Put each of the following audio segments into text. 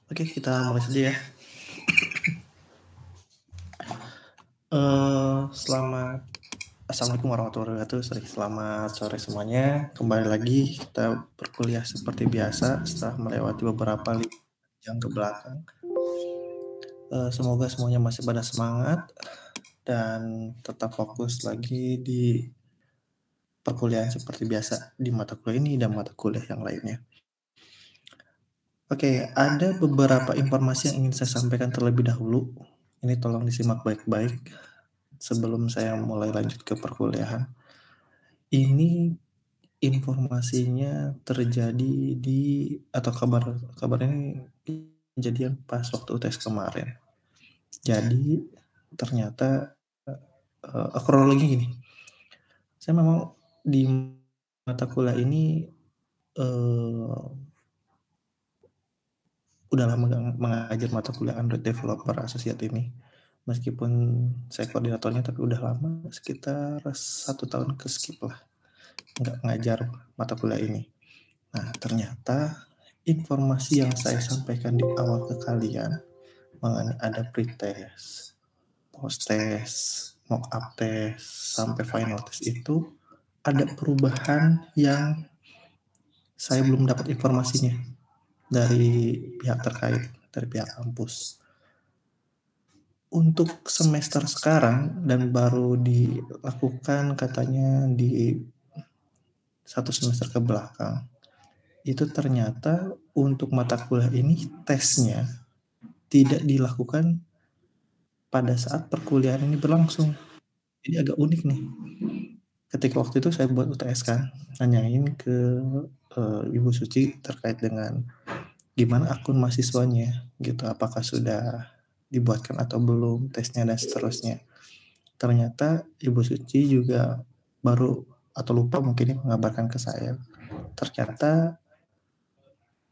Oke, kita mulai saja ya. Assalamualaikum warahmatullahi wabarakatuh. Selamat sore semuanya. Kembali lagi kita berkuliah seperti biasa setelah melewati beberapa jam ke belakang. Semoga semuanya masih pada semangat dan tetap fokus lagi di perkuliahan seperti biasa di mata kuliah ini dan mata kuliah yang lainnya. Oke, ada beberapa informasi yang ingin saya sampaikan terlebih dahulu. Ini tolong disimak baik-baik sebelum saya mulai lanjut ke perkuliahan. Ini informasinya terjadi atau kabar ini kejadian pas waktu UTS kemarin. Jadi ternyata kronologi gini. Saya memang di mata kuliah ini udah lama gak mengajar mata kuliah Android Developer Associate ini. Meskipun saya koordinatornya tapi udah lama, sekitar 1 tahun ke skip lah. Nggak ngajar mata kuliah ini. Nah, ternyata informasi yang saya sampaikan di awal ke kalian mengenai ada pretest, post-test, mock-up test, sampai final test itu ada perubahan yang saya belum dapat informasinya dari pihak terkait, dari pihak kampus. Untuk semester sekarang dan baru dilakukan katanya di 1 semester ke belakang, itu ternyata untuk mata kuliah ini tesnya tidak dilakukan pada saat perkuliahan ini berlangsung. Jadi agak unik nih. Ketika waktu itu saya buat UTS kan, nanyain ke Ibu Suci terkait dengan gimana akun mahasiswanya gitu, apakah sudah dibuatkan atau belum tesnya dan seterusnya. Ternyata Ibu Suci juga baru atau lupa mungkin mengabarkan ke saya. Ternyata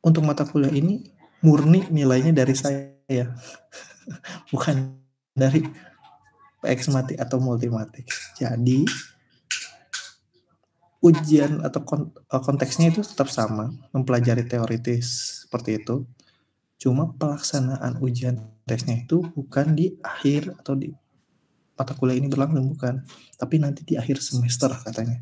untuk mata kuliah ini murni nilainya dari saya. Bukan dari PX-matik atau Multimatik. Jadi ujian atau konteksnya itu tetap sama, mempelajari teoritis seperti itu. Cuma pelaksanaan ujian tesnya itu bukan di akhir atau di mata kuliah ini berlangsung, bukan, tapi nanti di akhir semester katanya.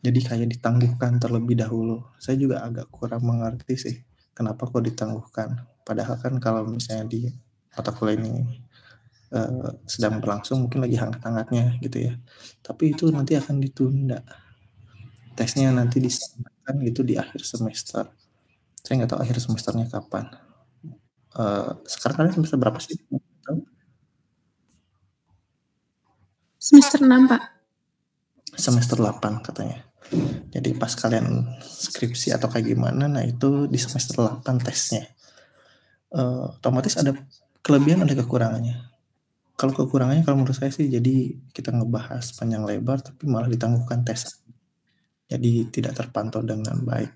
Jadi kayak ditangguhkan terlebih dahulu. Saya juga agak kurang mengerti sih kenapa kok ditangguhkan. Padahal kan kalau misalnya di mata kuliah ini sedang berlangsung, mungkin lagi hangat-hangatnya gitu ya. Tapi itu nanti akan ditunda. Tesnya nanti disampaikan gitu di akhir semester. Saya nggak tahu akhir semesternya kapan. Sekarang kalian semester berapa sih? Semester 6, Pak. Semester 8 katanya. Jadi pas kalian skripsi atau kayak gimana, nah itu di semester 8 tesnya. Otomatis ada kelebihan, ada kekurangannya. Kalau kekurangannya kalau menurut saya sih, jadi kita ngebahas panjang lebar tapi malah ditangguhkan tes. Jadi tidak terpantau dengan baik.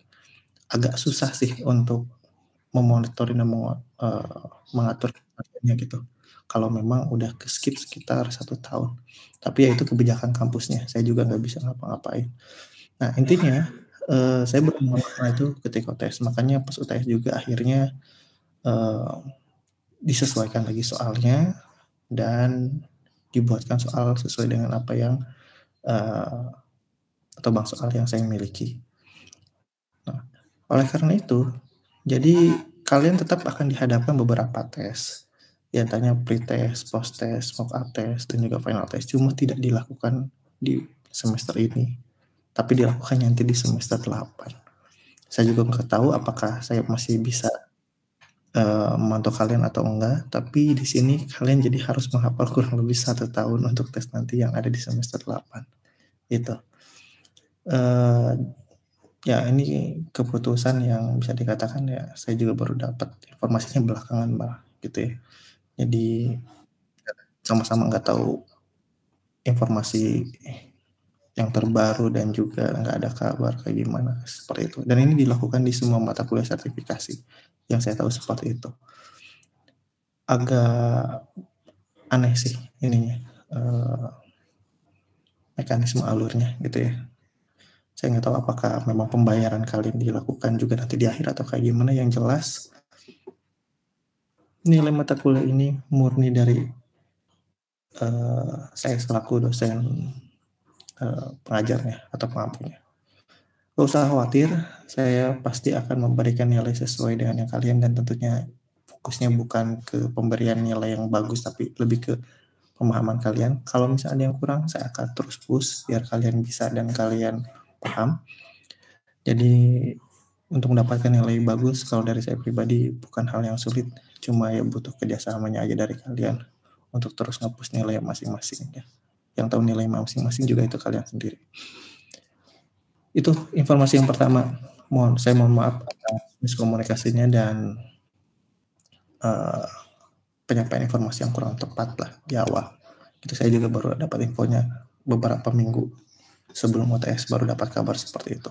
Agak susah sih untuk memonitoring dan mengatur gitu. Kalau memang udah ke skip sekitar 1 tahun. Tapi ya itu kebijakan kampusnya, saya juga nggak bisa ngapa-ngapain. Nah intinya, saya baru mengetahui itu ketika UTS, makanya pas UTS juga akhirnya disesuaikan lagi soalnya dan dibuatkan soal sesuai dengan apa yang atau bank soal yang saya miliki. Nah, oleh karena itu, jadi kalian tetap akan dihadapkan beberapa tes. Ya tanya pre-test, post-test, mock-up test, dan juga final test. Cuma tidak dilakukan di semester ini, tapi dilakukan nanti di semester 8. Saya juga nggak tahu apakah saya masih bisa memantau kalian atau enggak, tapi di sini kalian jadi harus menghafal kurang lebih 1 tahun untuk tes nanti yang ada di semester 8. Itu. Ya ini keputusan yang bisa dikatakan ya saya juga baru dapat informasinya belakangan malah gitu ya. Jadi sama-sama nggak tahu informasi yang terbaru dan juga nggak ada kabar kayak gimana seperti itu. Dan ini dilakukan di semua mata kuliah sertifikasi yang saya tahu seperti itu. Agak aneh sih ininya mekanisme alurnya gitu ya. Saya nggak tahu apakah memang pembayaran kalian dilakukan juga nanti di akhir atau kayak gimana. Yang jelas nilai mata kuliah ini murni dari saya selaku dosen pengajarnya atau pengampunya. Gak usah khawatir, saya pasti akan memberikan nilai sesuai dengan yang kalian, dan tentunya fokusnya bukan ke pemberian nilai yang bagus, tapi lebih ke pemahaman kalian. Kalau misalnya ada yang kurang, saya akan terus push biar kalian bisa dan kalian paham. Jadi untuk mendapatkan nilai bagus, kalau dari saya pribadi bukan hal yang sulit, cuma ya butuh kerjasamanya aja dari kalian untuk terus nge-push nilai masing-masing ya. Yang tahu nilai masing-masing juga itu kalian sendiri. Itu informasi yang pertama. Saya mohon maaf atas miskomunikasinya dan penyampaian informasi yang kurang tepat lah di awal. Itu saya juga baru dapat infonya beberapa minggu sebelum UTS, baru dapat kabar seperti itu.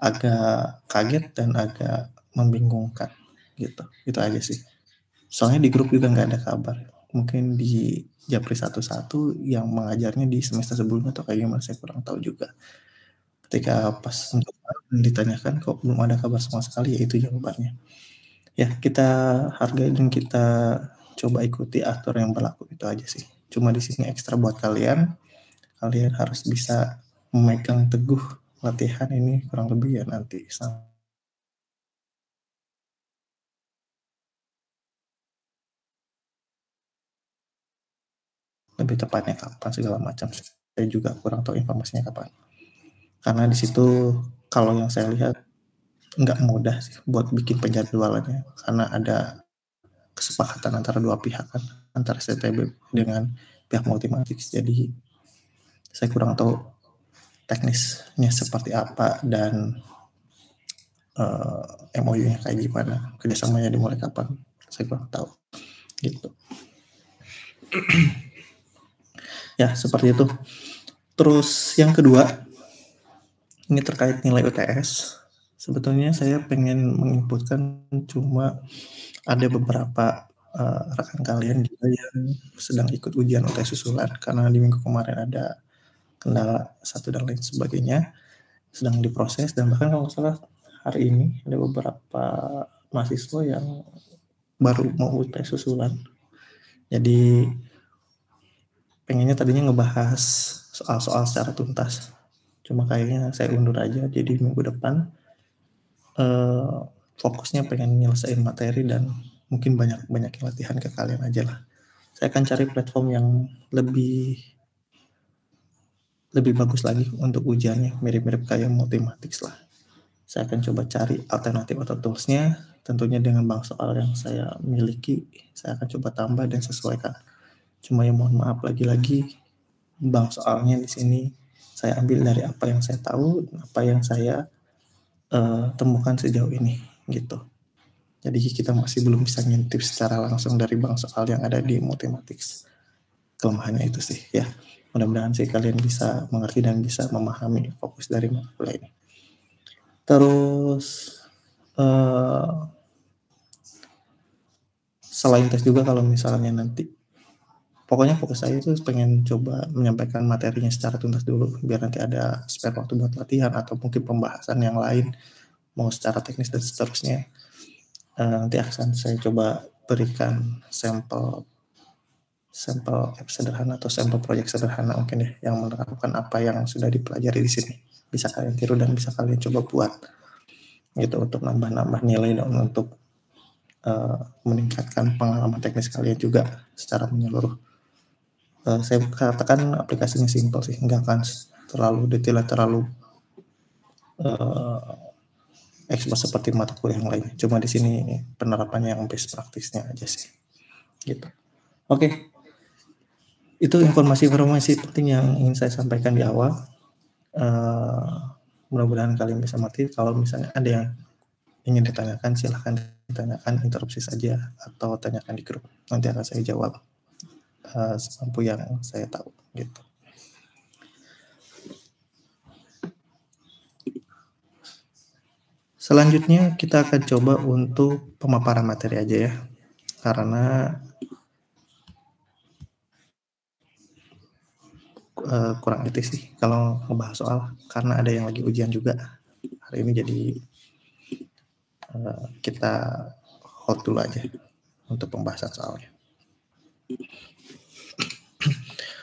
Agak kaget dan agak membingungkan gitu. Itu aja sih. Soalnya di grup juga nggak ada kabar. Mungkin di Japri 11 yang mengajarnya di semester sebelumnya atau kayak gimana saya kurang tahu juga. Ketika pas untuk ditanyakan kok belum ada kabar sama sekali, ya itu jawabannya. Ya kita hargai dan kita coba ikuti aturan yang berlaku, itu aja sih. Cuma di sini ekstra buat kalian harus bisa memegang teguh latihan ini kurang lebih ya nanti lebih tepatnya kapan segala macam. Saya juga kurang tahu informasinya kapan. Karena di situ kalau yang saya lihat nggak mudah sih buat bikin penjadwalannya, karena ada kesepakatan antara dua pihak kan, antara CTB dengan pihak Multimatrix. Jadi saya kurang tahu teknisnya seperti apa dan MOU-nya kayak gimana, kerjasamanya dimulai kapan, saya kurang tahu gitu. Ya seperti itu. Terus yang kedua, ini terkait nilai UTS. Sebetulnya saya pengen menginputkan, cuma ada beberapa rekan kalian juga yang sedang ikut ujian UTS susulan, karena di minggu kemarin ada kendala satu dan lain sebagainya, sedang diproses. Dan bahkan kalau nggak salah hari ini ada beberapa mahasiswa yang baru mau UTS susulan. Jadi pengennya tadinya ngebahas soal-soal secara tuntas, cuma kayaknya saya undur aja, jadi minggu depan fokusnya pengen nyelesain materi dan mungkin banyak latihan ke kalian aja lah. Saya akan cari platform yang lebih bagus lagi untuk ujiannya, mirip-mirip kayak Multimatrix lah. Saya akan coba cari alternatif atau toolsnya, tentunya dengan bank soal yang saya miliki, saya akan coba tambah dan sesuaikan. Cuma ya mohon maaf lagi-lagi, bank soalnya di sini saya ambil dari apa yang saya tahu, apa yang saya temukan sejauh ini gitu. Jadi kita masih belum bisa ngintip secara langsung dari bank soal yang ada di Multimatrix. Kelemahannya itu sih ya. Mudah-mudahan sih kalian bisa mengerti dan bisa memahami fokus dari mata kuliah ini. Terus selain tes juga, kalau misalnya nanti, pokoknya fokus saya itu pengen coba menyampaikan materinya secara tuntas dulu, biar nanti ada spare waktu buat latihan atau mungkin pembahasan yang lain, mau secara teknis dan seterusnya. Nanti akan saya coba berikan sampel app sederhana atau sampel proyek sederhana mungkin ya, yang menerapkan apa yang sudah dipelajari di sini. Bisa kalian tiru dan bisa kalian coba buat gitu, untuk nambah-nambah nilai dan untuk meningkatkan pengalaman teknis kalian juga secara menyeluruh. Saya katakan aplikasinya simple sih, nggak akan terlalu detail, terlalu expert seperti mata kuliah yang lain. Cuma di sini penerapannya yang best praktisnya aja sih. Gitu. Oke. Itu informasi-informasi penting yang ingin saya sampaikan di awal. Mudah-mudahan kalian bisa mengerti. Kalau misalnya ada yang ingin ditanyakan, silahkan ditanyakan, interupsi saja atau tanyakan di grup. Nanti akan saya jawab semampu yang saya tahu. Gitu. Selanjutnya kita akan coba untuk pemaparan materi aja ya, karena kurang etis sih kalau ngebahas soal, karena ada yang lagi ujian juga hari ini, jadi kita hold dulu aja untuk pembahasan soalnya.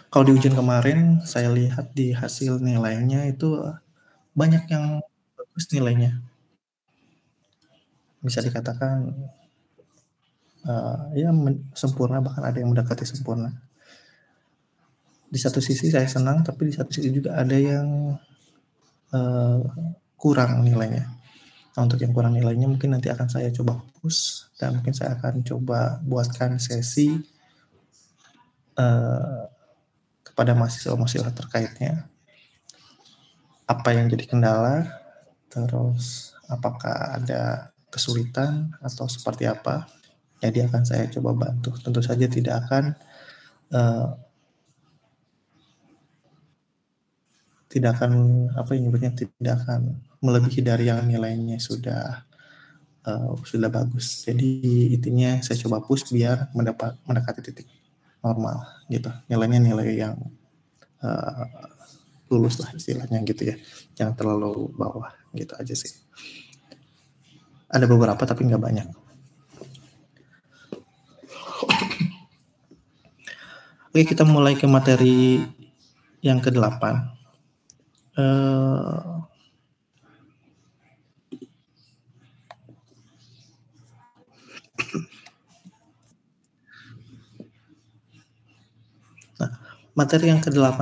Kalau di ujian kemarin saya lihat di hasil nilainya itu banyak yang bagus nilainya, bisa dikatakan ya sempurna, bahkan ada yang mendekati sempurna. Di satu sisi saya senang, tapi di satu sisi juga ada yang kurang nilainya. Nah, untuk yang kurang nilainya mungkin nanti akan saya coba hapus, dan mungkin saya akan coba buatkan sesi kepada mahasiswa-mahasiswa terkaitnya, apa yang jadi kendala, terus apakah ada kesulitan atau seperti apa. Jadi akan saya coba bantu. Tentu saja tidak akan tidak akan melebihi dari yang nilainya sudah bagus. Jadi intinya saya coba push biar mendekati titik normal gitu. Nilainya nilai yang lulus lah istilahnya gitu ya. Jangan terlalu bawah gitu aja sih. Ada beberapa tapi nggak banyak. Oke, kita mulai ke materi yang ke-8. Nah, materi yang ke-8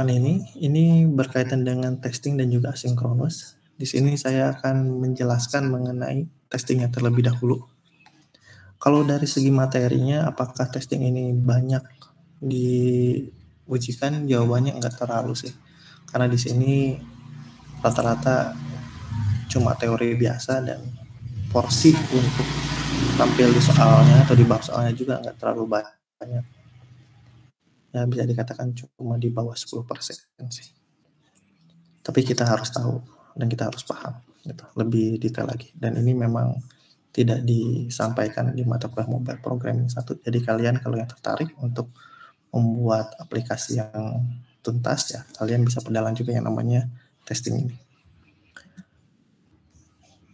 ini berkaitan dengan testing dan juga asinkronus. Di sini saya akan menjelaskan mengenai testingnya terlebih dahulu. Kalau dari segi materinya, apakah testing ini banyak diujikan? Jawabannya enggak terlalu sih, karena di sini rata-rata cuma teori biasa dan porsi untuk tampil di soalnya atau di bab soalnya juga enggak terlalu banyak. Ya bisa dikatakan cuma di bawah 10% sih. Tapi kita harus tahu dan kita harus paham gitu, lebih detail lagi. Dan ini memang tidak disampaikan di mata kuliah mobile programming 1. Jadi kalian kalau yang tertarik untuk membuat aplikasi yang tuntas ya, kalian bisa perdalam juga yang namanya testing ini.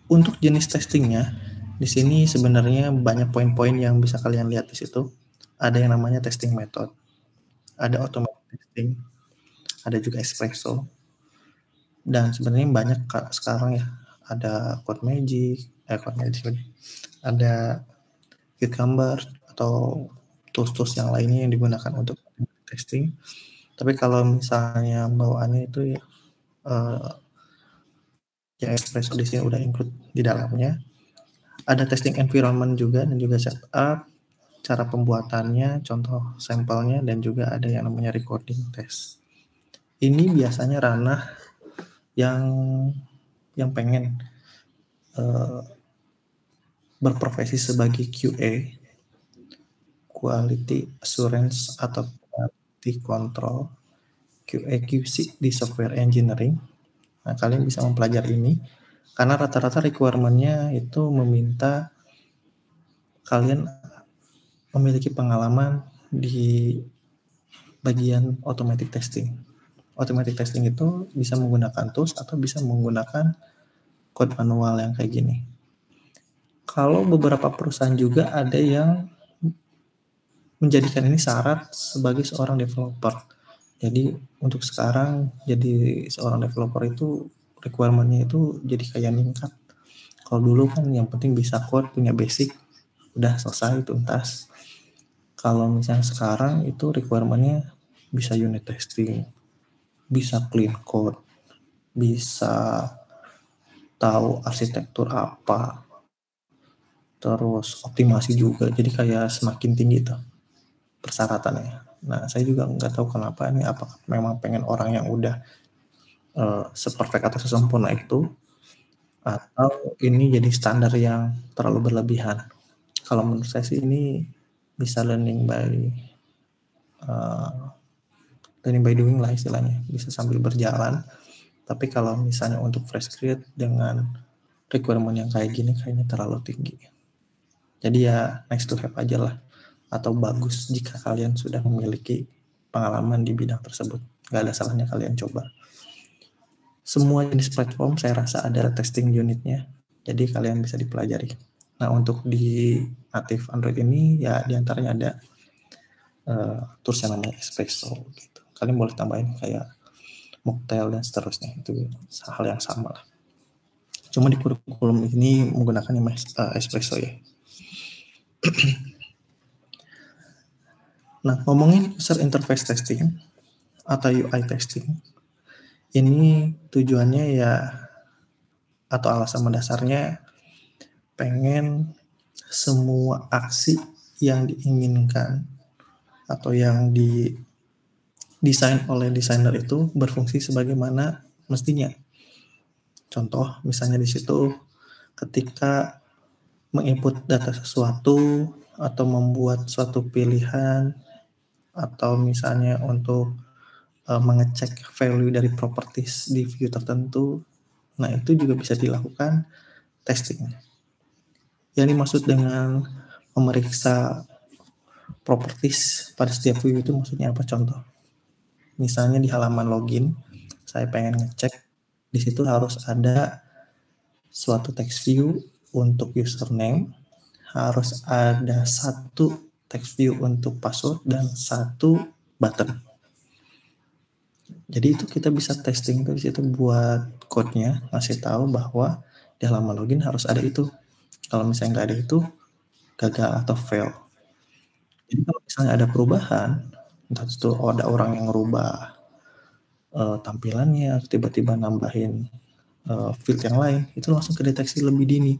Untuk jenis testingnya, di sini sebenarnya banyak poin-poin yang bisa kalian lihat di situ. Ada yang namanya testing method, ada automatic testing, ada juga espresso, dan sebenarnya banyak sekarang ya. Ada CodeMagic, ada Cucumber atau tools-tools yang lainnya yang digunakan untuk testing. Tapi kalau misalnya bawaannya itu ya espresso di sini udah include di dalamnya. Ada testing environment juga dan juga setup, cara pembuatannya, contoh sampelnya, dan juga ada yang namanya recording test. Ini biasanya ranah yang pengen berprofesi sebagai QA, quality assurance atau quality control, QA QC di software engineering. Nah, kalian bisa mempelajari ini karena rata-rata requirement-nya itu meminta kalian memiliki pengalaman di bagian automatic testing. Automatic testing itu bisa menggunakan tools atau bisa menggunakan code manual yang kayak gini. Kalau beberapa perusahaan juga ada yang menjadikan ini syarat sebagai seorang developer. Jadi untuk sekarang jadi seorang developer itu requirement-nya itu jadi kayak meningkat. Kalau dulu kan yang penting bisa code, punya basic, udah selesai tuntas. Kalau misalnya sekarang itu requirement-nya bisa unit testing, bisa clean code, bisa tahu arsitektur apa, terus optimasi juga. Jadi kayak semakin tinggi tuh persyaratannya. Nah, saya juga nggak tahu kenapa ini, apakah memang pengen orang yang udah seperfect atau sesempurna itu, atau ini jadi standar yang terlalu berlebihan. Kalau menurut saya sih ini bisa learning by doing lah istilahnya, bisa sambil berjalan. Tapi kalau misalnya untuk fresh grade dengan requirement yang kayak gini kayaknya terlalu tinggi. Jadi ya nice to have aja lah, atau bagus jika kalian sudah memiliki pengalaman di bidang tersebut. Gak ada salahnya kalian coba. Semua jenis platform saya rasa ada testing unitnya, jadi kalian bisa dipelajari. Nah, untuk di native Android ini ya diantaranya ada tools yang namanya Espresso gitu. Kalian boleh tambahin kayak Mocktail dan seterusnya, itu hal yang sama lah. Cuma di kurikulum ini menggunakan Espresso ya. Nah, ngomongin user interface testing atau UI testing, ini tujuannya ya atau alasan mendasarnya pengen semua aksi yang diinginkan atau yang didesain oleh desainer itu berfungsi sebagaimana mestinya. Contoh, misalnya di situ ketika menginput data sesuatu atau membuat suatu pilihan atau misalnya untuk mengecek value dari properties di view tertentu, nah itu juga bisa dilakukan testing. Yang dimaksud dengan memeriksa properties pada setiap view itu maksudnya apa? Contoh, misalnya di halaman login, saya pengen ngecek di situ harus ada suatu text view untuk username, harus ada satu text view untuk password dan satu button. Jadi itu kita bisa testing dari situ buat code-nya, ngasih tahu bahwa di halaman login harus ada itu. Kalau misalnya nggak ada itu, gagal atau fail. Jadi kalau misalnya ada perubahan, entah itu ada orang yang ngerubah tampilannya, tiba-tiba nambahin field yang lain, itu langsung kedeteksi lebih dini.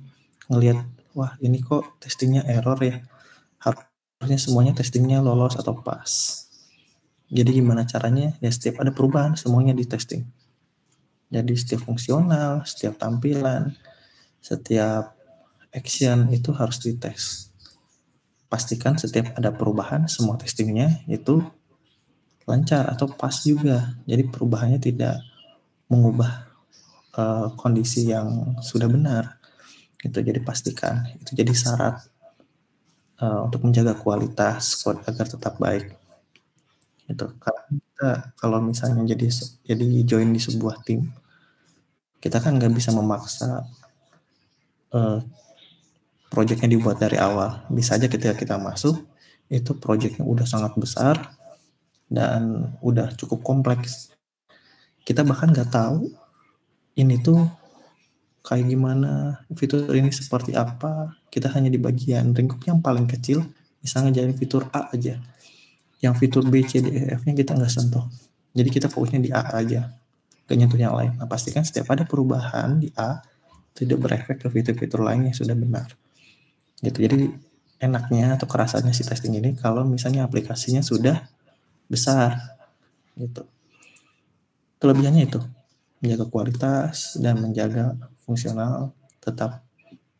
Ngelihat, wah ini kok testingnya error ya, harusnya semuanya testingnya lolos atau pas. Jadi gimana caranya? Ya setiap ada perubahan semuanya di testing. Jadi setiap fungsional, setiap tampilan, setiap action itu harus dites. Pastikan setiap ada perubahan semua testingnya itu lancar atau pas juga. Jadi perubahannya tidak mengubah kondisi yang sudah benar. Gitu. Jadi pastikan itu jadi syarat untuk menjaga kualitas code agar tetap baik. Itu karena kita kalau misalnya jadi join di sebuah tim, kita kan nggak bisa memaksa projectnya dibuat dari awal. Bisa aja ketika kita masuk itu projectnya udah sangat besar dan udah cukup kompleks. Kita bahkan nggak tahu ini tuh kayak gimana, fitur ini seperti apa. Kita hanya di bagian lingkup yang paling kecil, misalnya jadi fitur A aja. Yang fitur B, C, D, E, F-nya kita nggak sentuh. Jadi kita fokusnya di A aja, gak nyentuh yang lain. Nah, pastikan setiap ada perubahan di A, tidak berefek ke fitur-fitur lain yang sudah benar. Gitu. Jadi enaknya atau kerasanya si testing ini kalau misalnya aplikasinya sudah besar. Gitu. Kelebihannya itu, menjaga kualitas dan menjaga fungsional tetap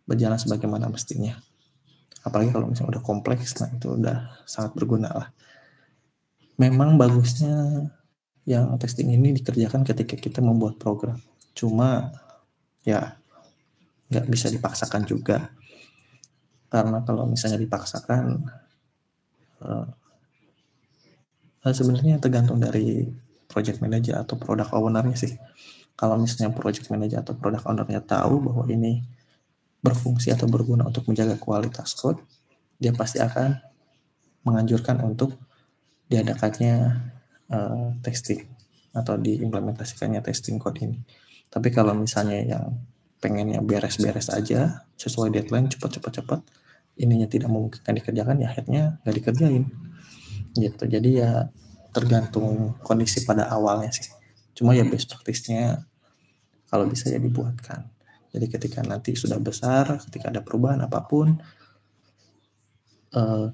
berjalan sebagaimana mestinya. Apalagi kalau misalnya udah kompleks, nah itu udah sangat berguna lah. Memang bagusnya yang testing ini dikerjakan ketika kita membuat program. Cuma ya nggak bisa dipaksakan juga. Karena kalau misalnya dipaksakan, sebenarnya tergantung dari project manager atau product owner-nya sih. Kalau misalnya project manager atau product owner-nya tahu bahwa ini berfungsi atau berguna untuk menjaga kualitas code, dia pasti akan menganjurkan untuk diadakannya testing atau diimplementasikannya testing code ini. Tapi kalau misalnya yang pengennya beres-beres aja, sesuai deadline, cepat, ininya tidak memungkinkan dikerjakan, ya akhirnya nggak dikerjain gitu. Jadi ya tergantung kondisi pada awalnya sih. Cuma ya best practice-nya kalau bisa ya dibuatkan. Jadi ketika nanti sudah besar, ketika ada perubahan apapun,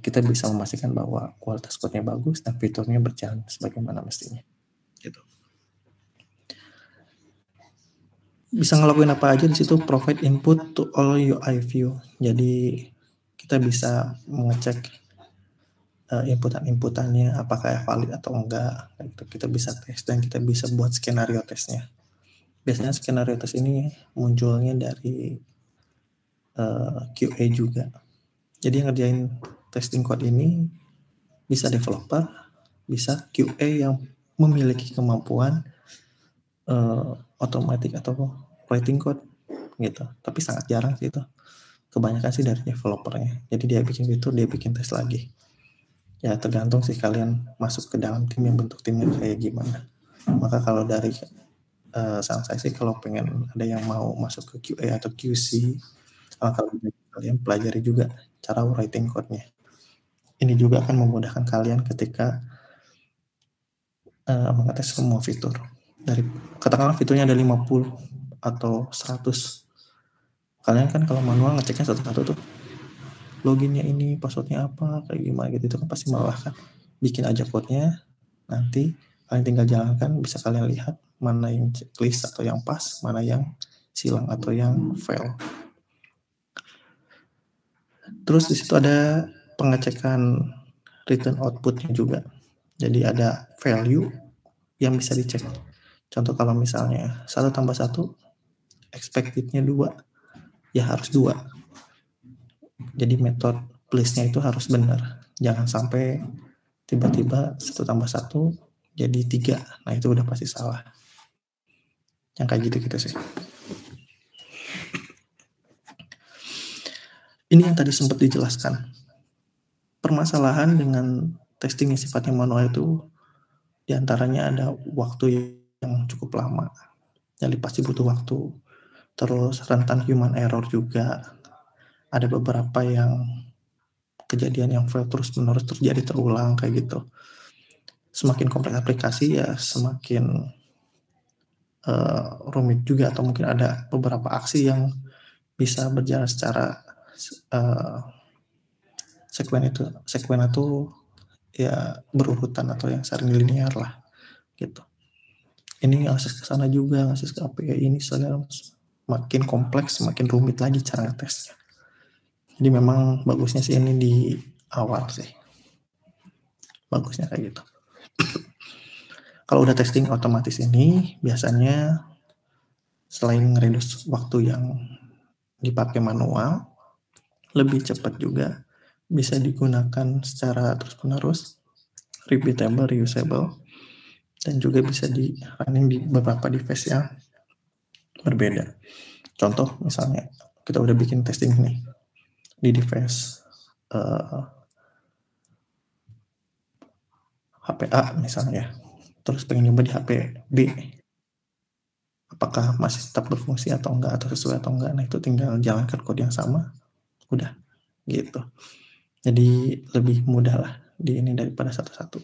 kita bisa memastikan bahwa kualitas code-nya bagus dan fiturnya berjalan sebagaimana mestinya. Gitu. Bisa ngelakuin apa aja di situ, provide input to all UI view. Jadi kita bisa mengecek inputannya apakah valid atau enggak. Gitu. Kita bisa tes dan kita bisa buat skenario tesnya. Biasanya skenario tes ini munculnya dari QA juga. Jadi yang ngerjain testing code ini bisa developer, bisa QA yang memiliki kemampuan otomatis atau writing code gitu. Tapi sangat jarang sih itu. Kebanyakan sih dari developernya. Jadi dia bikin fitur, dia bikin tes lagi. Ya tergantung sih kalian masuk ke dalam tim yang bentuk timnya kayak gimana. Maka kalau dari saran saya sih kalau pengen ada yang mau masuk ke QA atau QC, kalau kalian pelajari juga cara writing code-nya. Ini juga akan memudahkan kalian ketika mengetes semua fitur. Dari katakanlah fiturnya ada 50 atau 100. Kalian kan kalau manual ngeceknya satu-satu tuh. Loginnya ini, passwordnya apa, kayak gimana gitu, itu kan pasti melelahkan. Bikin aja code-nya, nanti kalian tinggal jalankan, bisa kalian lihat mana yang checklist atau yang pas, mana yang silang atau yang fail. Terus di situ ada pengecekan return outputnya juga. Jadi ada value yang bisa dicek. Contoh kalau misalnya 1 tambah 1, expected-nya 2, ya harus 2. Jadi metode place-nya itu harus benar. Jangan sampai tiba-tiba 1 tambah 1 jadi 3. Nah itu udah pasti salah. Yang kayak gitu-gitu sih. Ini yang tadi sempat dijelaskan. Permasalahan dengan testing yang sifatnya manual itu diantaranya ada waktu yang cukup lama. Jadi pasti butuh waktu. Terus rentan human error juga. Ada beberapa yang kejadian yang fail terus-menerus terjadi terulang kayak gitu. Semakin kompleks aplikasi ya semakin rumit juga, atau mungkin ada beberapa aksi yang bisa berjalan secara sekuen itu ya berurutan atau yang sering linear lah gitu. Ini akses ke sana juga, akses ke API ini segala makin kompleks, semakin rumit lagi cara ngetesnya. Jadi memang bagusnya sih ini di awal sih. Bagusnya kayak gitu. Kalau udah testing otomatis ini biasanya selain ngereduce waktu yang dipakai manual, lebih cepat juga, bisa digunakan secara terus-menerus, repeatable, reusable, dan juga bisa di running di beberapa device yang berbeda. Contoh misalnya kita udah bikin testing nih di device HP A misalnya, terus pengen nyoba di HP B, apakah masih tetap berfungsi atau enggak, atau sesuai atau enggak. Nah itu tinggal jalankan kode yang sama, udah gitu. Jadi lebih mudah lah di ini daripada satu-satu.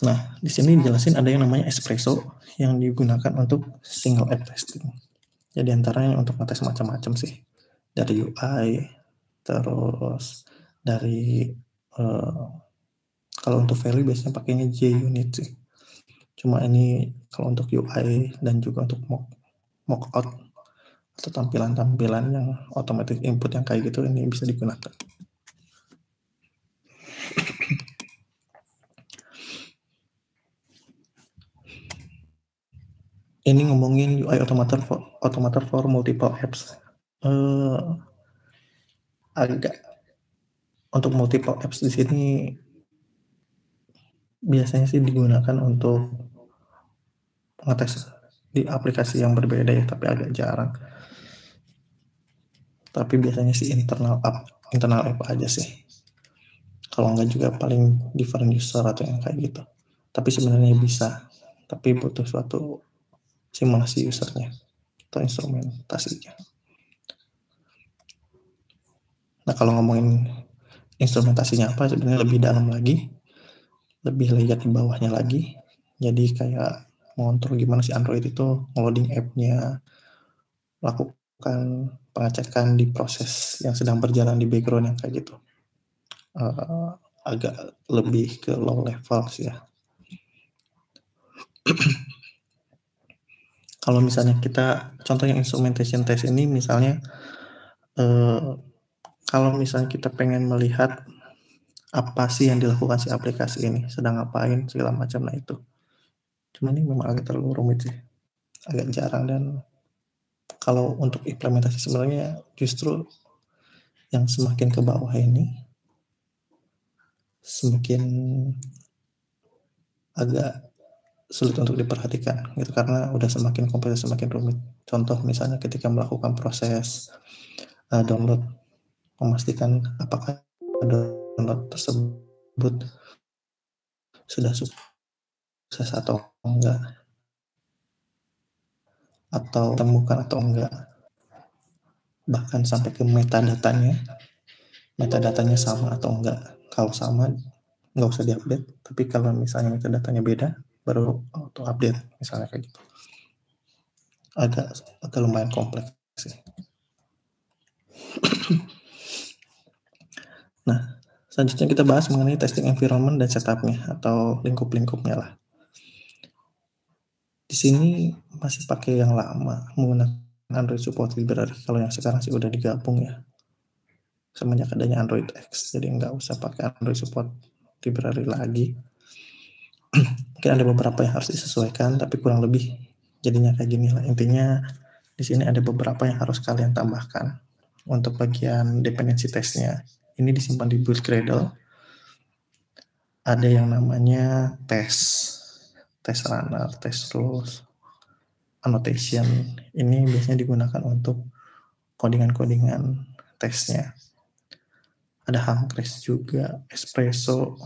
Nah di sini dijelasin ada yang namanya espresso yang digunakan untuk single app testing. Jadi antaranya untuk ngetes macam-macam sih, dari UI, terus dari kalau untuk value biasanya pakainya JUnit sih. Cuma ini kalau untuk UI dan juga untuk mockout atau tampilan-tampilan yang automatic input yang kayak gitu, ini bisa digunakan. Ini ngomongin UI automator for multiple apps. Agak untuk multiple apps di sini biasanya sih digunakan untuk ngetes di aplikasi yang berbeda ya, tapi agak jarang. Tapi biasanya sih internal app aja sih. Kalau enggak juga paling different user atau yang kayak gitu. Tapi sebenarnya bisa, tapi butuh suatu simulasi usernya. atau instrumentasinya. Nah, kalau ngomongin instrumentasinya apa, sebenarnya lebih dalam lagi, lebih lihat di bawahnya lagi. Jadi kayak mengontrol gimana si Android itu ngeloading app-nya, lakukan pengecekan di proses yang sedang berjalan di background yang kayak gitu. Agak lebih ke low level sih ya. Kalau misalnya kita contohnya instrumentation test ini misalnya kalau misalnya kita pengen melihat apa sih yang dilakukan si aplikasi ini, sedang ngapain segala macam, nah itu. Cuma ini memang agak terlalu rumit sih, agak jarang, dan kalau untuk implementasi sebenarnya justru yang semakin ke bawah ini semakin agak sulit untuk diperhatikan gitu, karena udah semakin kompleks, semakin rumit. Contoh misalnya ketika melakukan proses download, memastikan apakah download tersebut sudah sukses atau enggak, atau temukan atau enggak, bahkan sampai ke metadatanya sama atau enggak. Kalau sama nggak usah diupdate, tapi kalau misalnya metadatanya beda baru auto update misalnya kayak gitu. Agak lumayan kompleks sih. Nah, selanjutnya kita bahas mengenai testing environment dan setupnya atau lingkup-lingkupnya lah. Di sini masih pakai yang lama, menggunakan Android Support Library. Kalau yang sekarang sih udah digabung ya, semenjak adanya Android X, jadi nggak usah pakai Android Support Library lagi. Mungkin ada beberapa yang harus disesuaikan, tapi kurang lebih jadinya kayak gini lah. Intinya di sini ada beberapa yang harus kalian tambahkan. Untuk bagian dependensi testnya, ini disimpan di build Gradle. Ada yang namanya test runner, test rules, annotation. Ini biasanya digunakan untuk codingan-codingan tesnya. Ada Hamcrash juga, Espresso,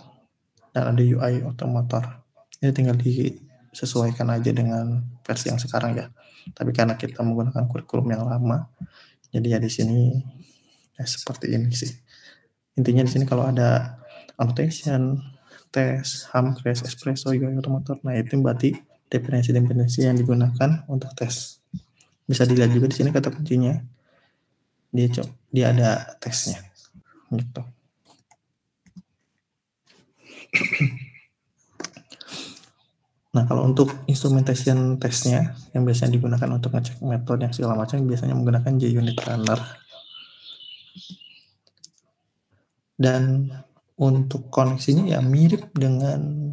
dan ada UI Automator. Ini tinggal disesuaikan aja dengan versi yang sekarang ya. Tapi karena kita menggunakan kurikulum yang lama, jadi ya di sini ya seperti ini sih. Intinya di sini kalau ada annotation, tes, Hamcrash, Espresso, UI Automator, nah itu berarti dependensi yang digunakan untuk tes. Bisa dilihat juga di sini kata kuncinya, dia ada tesnya, gitu. Nah, kalau untuk instrumentation testnya yang biasanya digunakan untuk ngecek metode yang segala macam, biasanya menggunakan JUnit Runner. Dan untuk koneksinya ya mirip dengan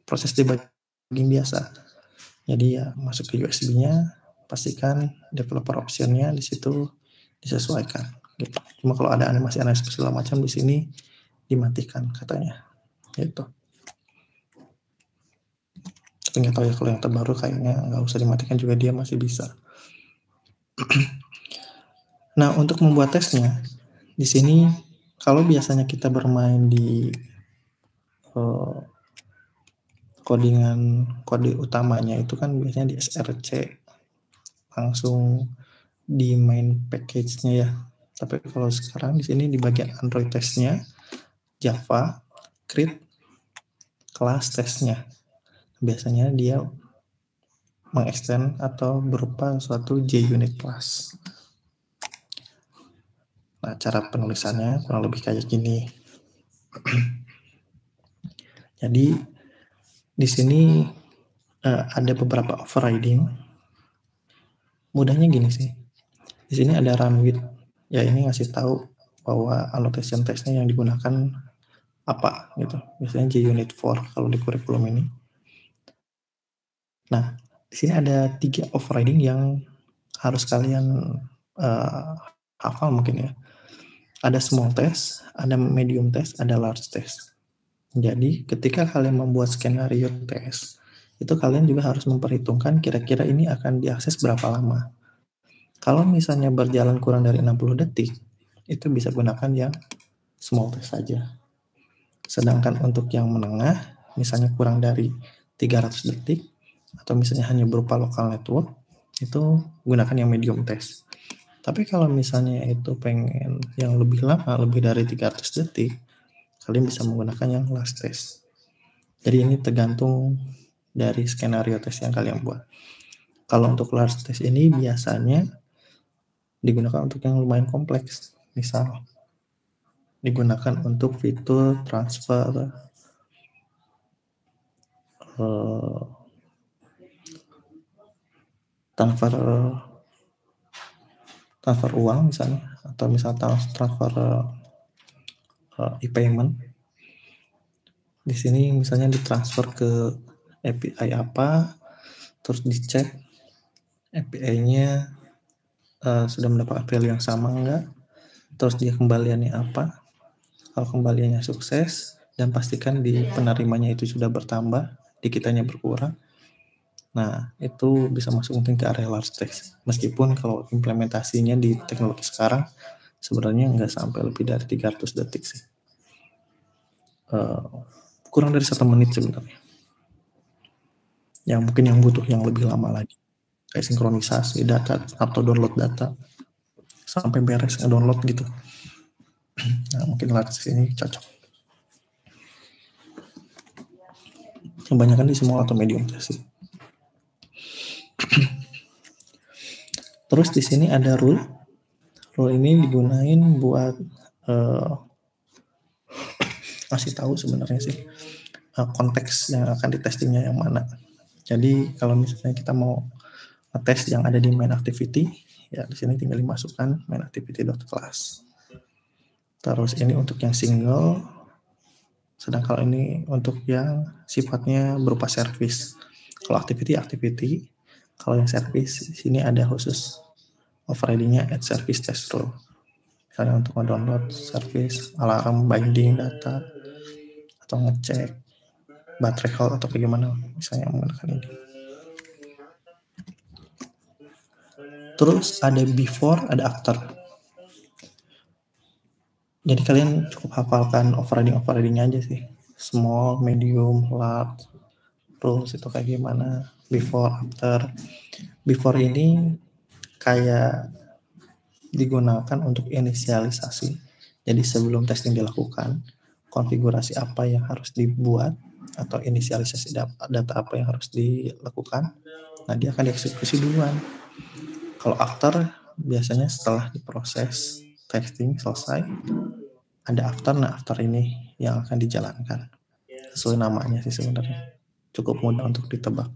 proses debugging biasa. Jadi ya masuk ke USB-nya, pastikan developer option-nya di situ disesuaikan. Gitu. Cuma kalau ada animasi segala macam di sini dimatikan katanya. Gitu. Tapi nggak tahu ya kalau yang terbaru kayaknya nggak usah dimatikan juga, dia masih bisa. Nah, untuk membuat tesnya di sini kalau biasanya kita bermain di kode utamanya itu kan biasanya di SRC langsung di main package-nya ya. Tapi kalau sekarang di sini di bagian Android testnya, Java create kelas testnya. Biasanya dia mengextend atau berupa suatu JUnit class. Nah, cara penulisannya kurang lebih kayak gini. Jadi di sini ada beberapa overriding. Mudahnya gini sih. Di sini ada run with. Ya ini ngasih tahu bahwa annotation testnya yang digunakan apa gitu. Biasanya JUnit 4 kalau di kurikulum ini. Nah, di sini ada 3 overriding yang harus kalian hafal mungkin ya. Ada small test, ada medium test, ada large test. Jadi ketika kalian membuat skenario test, itu kalian juga harus memperhitungkan kira-kira ini akan diakses berapa lama. Kalau misalnya berjalan kurang dari 60 detik, itu bisa gunakan yang small test saja. Sedangkan untuk yang menengah, misalnya kurang dari 300 detik, atau misalnya hanya berupa local network, itu gunakan yang medium test. Tapi kalau misalnya itu pengen yang lebih lama, lebih dari 300 detik, kalian bisa menggunakan yang last test. Jadi ini tergantung dari skenario tes yang kalian buat. Kalau untuk last test ini biasanya digunakan untuk yang lumayan kompleks. Misal digunakan untuk fitur transfer uh, transfer transfer uang misalnya, atau misal transfer e-payment. Di sini misalnya ditransfer ke API apa, terus dicek API-nya sudah mendapatkan value yang sama enggak, terus dia kembaliannya apa. Kalau kembaliannya sukses, dan pastikan di penerimanya itu sudah bertambah, di kitanya berkurang. Nah, itu bisa masuk mungkin ke area large text. Meskipun kalau implementasinya di teknologi sekarang, sebenarnya nggak sampai lebih dari 300 detik sih. Kurang dari 1 menit sebenarnya. Yang mungkin yang butuh yang lebih lama lagi. Kayak sinkronisasi data atau download data. Sampai beres nge-download gitu. Nah, mungkin large text ini cocok. Kebanyakan di small atau medium text sih. Terus di sini ada rule. Rule ini digunain buat kasih tahu sebenarnya sih konteks yang akan ditestingnya yang mana. Jadi kalau misalnya kita mau tes yang ada di main activity, ya di sini tinggal dimasukkan main activity.class. Terus ini untuk yang single, sedang kalau ini untuk yang sifatnya berupa service. Kalau activity, kalau yang service di sini ada khusus overriding-nya add service test rule. Misalnya untuk mendownload service, alarm, binding data, atau ngecek baterai health atau bagaimana misalnya menggunakan ini. Terus ada before, ada after. Jadi kalian cukup hafalkan overriding aja sih. Small, medium, large, rules itu kayak gimana. Before, after. Before ini kayak digunakan untuk inisialisasi. Jadi sebelum testing dilakukan, konfigurasi apa yang harus dibuat atau inisialisasi data apa yang harus dilakukan. Nah, dia akan dieksekusi duluan. Kalau after biasanya setelah diproses testing selesai, ada after. Nah, after ini yang akan dijalankan sesuai namanya sih sebenarnya. Cukup mudah untuk ditebak.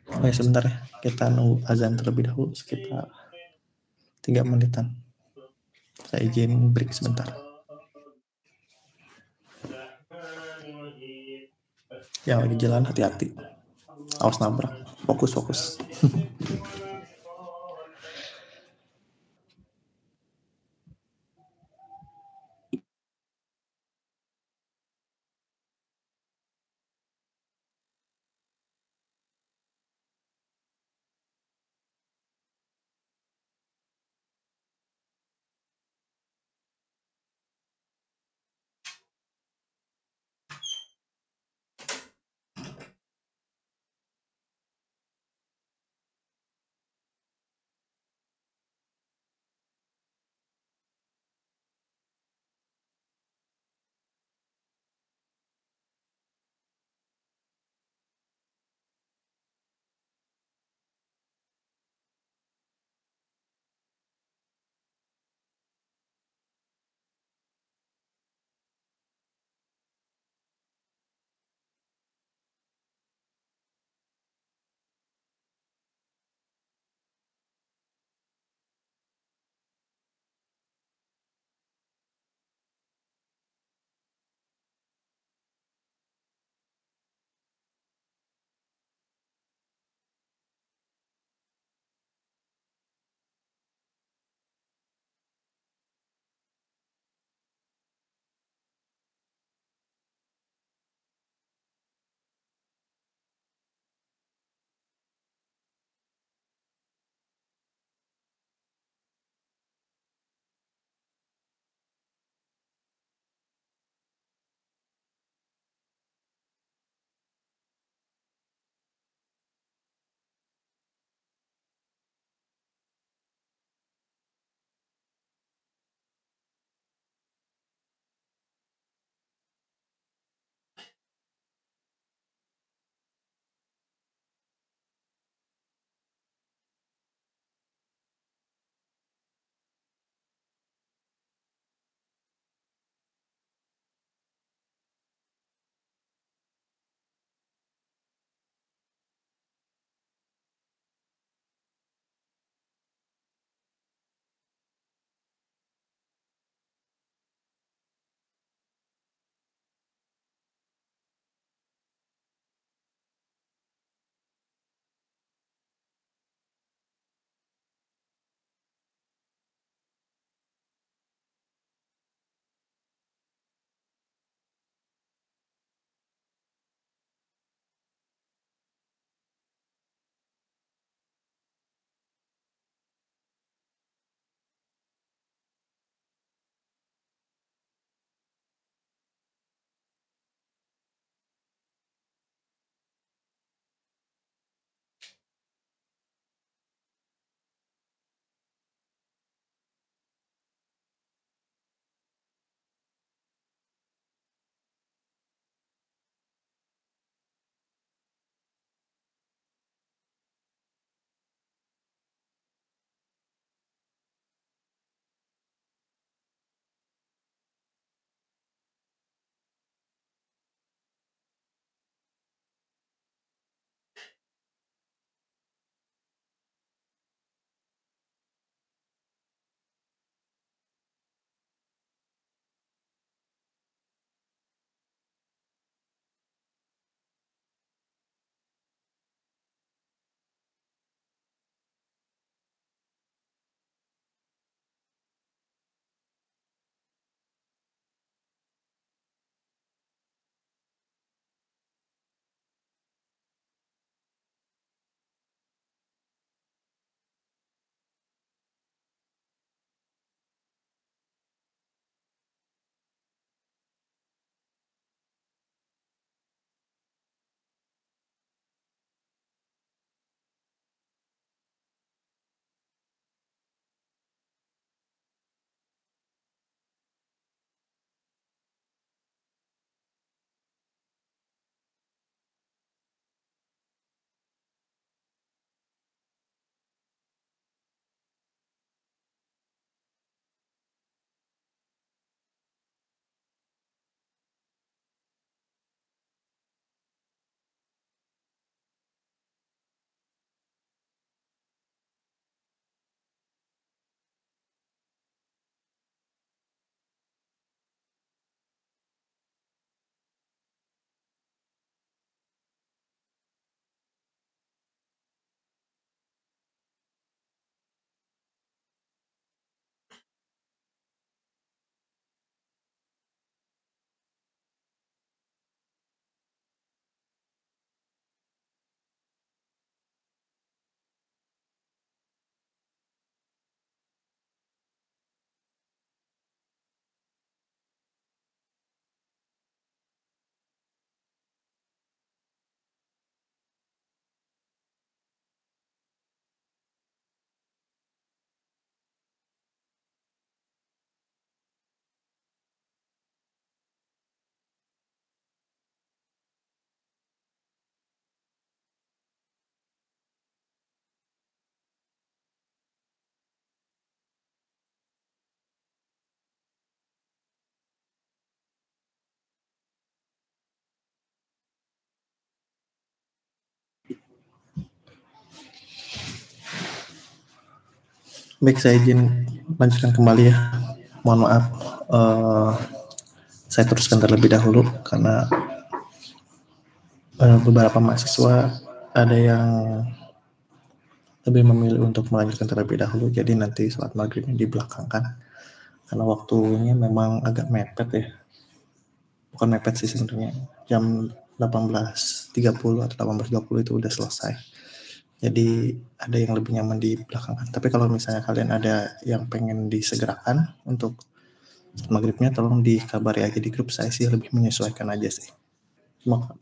Oke, sebentar ya, kita nunggu azan terlebih dahulu sekitar 3 menitan. Saya izin break sebentar. Yang lagi jalan hati-hati, awas nabrak, fokus. Baik, saya izin lanjutkan kembali ya. Mohon maaf, saya teruskan terlebih dahulu karena beberapa mahasiswa ada yang lebih memilih untuk melanjutkan terlebih dahulu, jadi nanti sholat maghribnya dibelakangkan karena waktunya memang agak mepet ya. Bukan mepet sih sebenarnya, jam 18.30 atau 18.20 itu udah selesai. Jadi ada yang lebih nyaman di belakangan. Tapi kalau misalnya kalian ada yang pengen disegerakan untuk maghribnya, tolong dikabari aja di grup. Saya sih lebih menyesuaikan aja sih.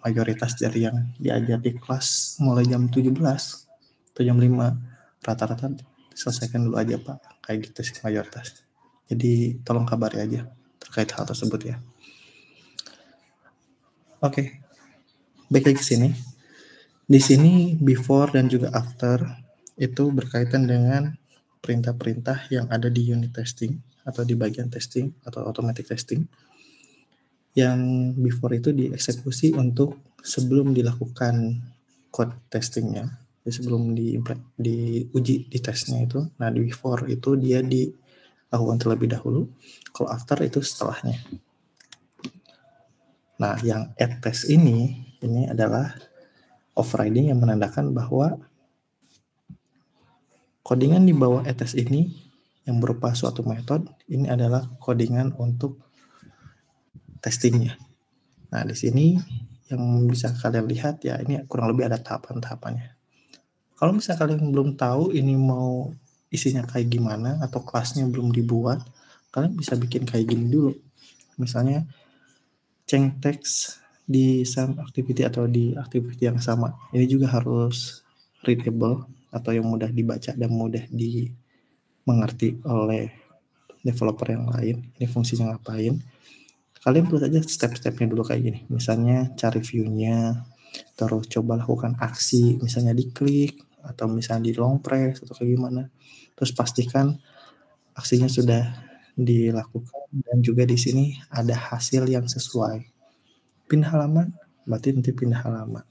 Mayoritas dari yang diajar di kelas mulai jam 17 atau jam 5 rata-rata selesaikan dulu aja Pak. Kayak gitu sih mayoritas. Jadi tolong kabari aja terkait hal tersebut ya. Oke. Baik lagi ke sini. Di sini before dan juga after itu berkaitan dengan perintah-perintah yang ada di unit testing atau di bagian testing atau automatic testing. Yang before itu dieksekusi untuk sebelum dilakukan code testingnya, sebelum diuji di tesnya itu. Nah di before itu dia dilakukan terlebih dahulu. Kalau after itu setelahnya. Nah yang add test ini adalah overriding yang menandakan bahwa codingan di bawah add test ini yang berupa suatu metode ini adalah codingan untuk testingnya. Nah di sini yang bisa kalian lihat ya, ini kurang lebih ada tahapan-tahapannya. Kalau misalnya kalian belum tahu ini mau isinya kayak gimana atau kelasnya belum dibuat, kalian bisa bikin kayak gini dulu. Misalnya change text di same activity atau di activity yang sama. Ini juga harus readable atau yang mudah dibaca dan mudah dimengerti oleh developer yang lain. Ini fungsinya ngapain? Kalian tulis aja step-stepnya dulu kayak gini. Misalnya cari view-nya, terus coba lakukan aksi, misalnya diklik, atau misalnya di long press, atau kayak gimana. Terus pastikan aksinya sudah dilakukan, dan juga di sini ada hasil yang sesuai. Pindah halaman, berarti nanti pindah halaman.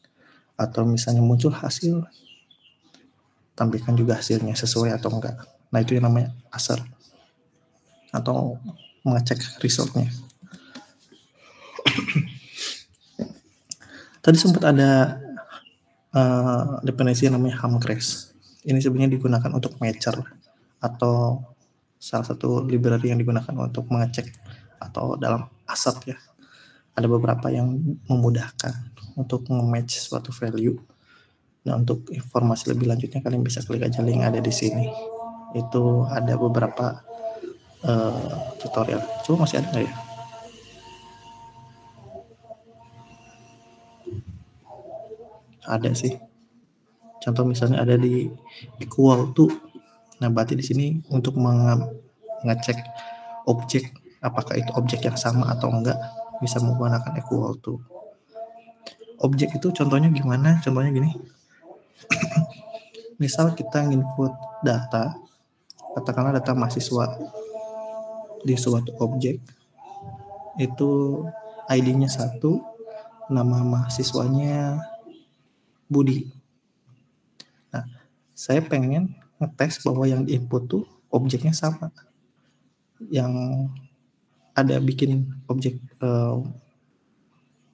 Atau misalnya muncul hasil, tampilkan juga hasilnya sesuai atau enggak. Nah itu yang namanya assert, atau mengecek resultnya. Tadi sempat ada dependensi yang namanya hamcrash. Ini sebenarnya digunakan untuk matcher atau salah satu library yang digunakan untuk mengecek atau dalam ASAP ya. Ada beberapa yang memudahkan untuk nge-match suatu value. Nah untuk informasi lebih lanjutnya kalian bisa klik aja link ada di sini. Itu ada beberapa tutorial. Coba masih ada nggak ya? Ada sih. Contoh misalnya ada di equal to. Nah, berarti di sini untuk mengecek objek apakah itu objek yang sama atau enggak, bisa menggunakan equal to. Objek itu contohnya gimana? Contohnya gini. Misal kita input data, katakanlah data mahasiswa di suatu objek, itu ID-nya 1, nama mahasiswanya Budi. Nah, saya pengen ngetes bahwa yang diinput tuh objeknya sama. Yang ada bikin objek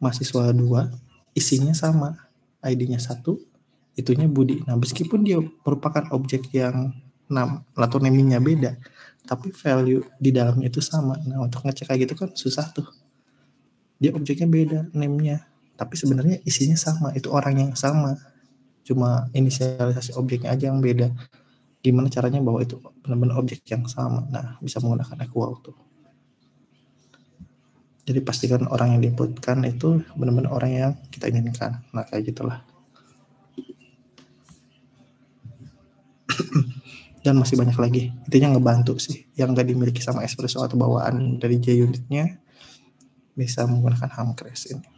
mahasiswa 2, isinya sama. ID-nya 1, itunya Budi. Nah, meskipun dia merupakan objek yang atau naming-nya beda, tapi value di dalamnya itu sama. Nah, untuk ngecek kayak gitu kan susah tuh. Dia objeknya beda, name-nya, tapi sebenarnya isinya sama, itu orang yang sama. Cuma inisialisasi objeknya aja yang beda. Gimana caranya bahwa itu benar-benar objek yang sama? Nah, bisa menggunakan equal to. Jadi pastikan orang yang diinputkan itu benar-benar orang yang kita inginkan. Nah, kayak gitulah. Dan masih banyak lagi. Intinya ngebantu sih. Yang nggak dimiliki sama Espresso atau bawaan dari JUnit-nya bisa menggunakan hamcrash ini.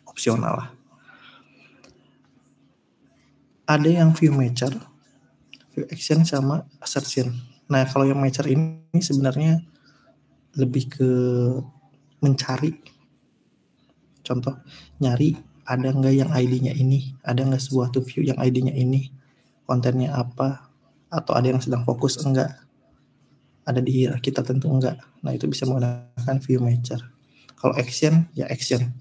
Opsional lah. Ada yang view matcher, view action sama assertion. Nah, kalau yang matcher ini sebenarnya lebih ke mencari. Contoh, nyari ada nggak yang ID-nya ini, ada nggak sebuah view yang ID-nya ini, kontennya apa, atau ada yang sedang fokus enggak, ada di hierarki tertentu enggak. Nah, itu bisa menggunakan view matcher. Kalau action, ya action,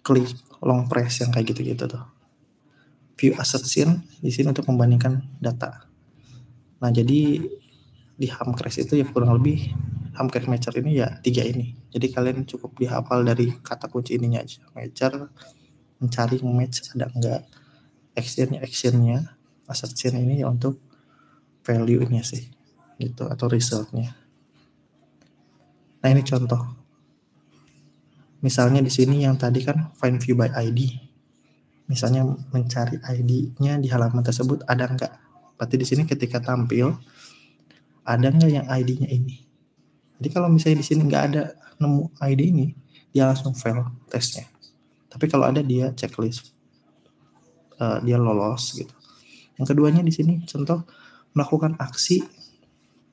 klik, long press, yang kayak gitu-gitu tuh. View assertion di sini untuk membandingkan data. Nah, jadi di Hamcrash itu ya kurang lebih Hamcrash matcher ini ya 3 ini. Jadi kalian cukup dihafal dari kata kunci ininya aja. Matcher, mencari match ada enggak. Actionnya, assertion ini ya untuk value-nya sih, gitu, atau result-nya. Nah, ini contoh. Misalnya di sini yang tadi kan find view by ID. Misalnya mencari ID-nya di halaman tersebut ada enggak. Berarti di sini ketika tampil ada enggak yang ID-nya ini. Jadi kalau misalnya di sini enggak ada nemu ID ini, dia langsung fail tesnya. Tapi kalau ada dia checklist, dia lolos gitu. Yang keduanya di sini contoh melakukan aksi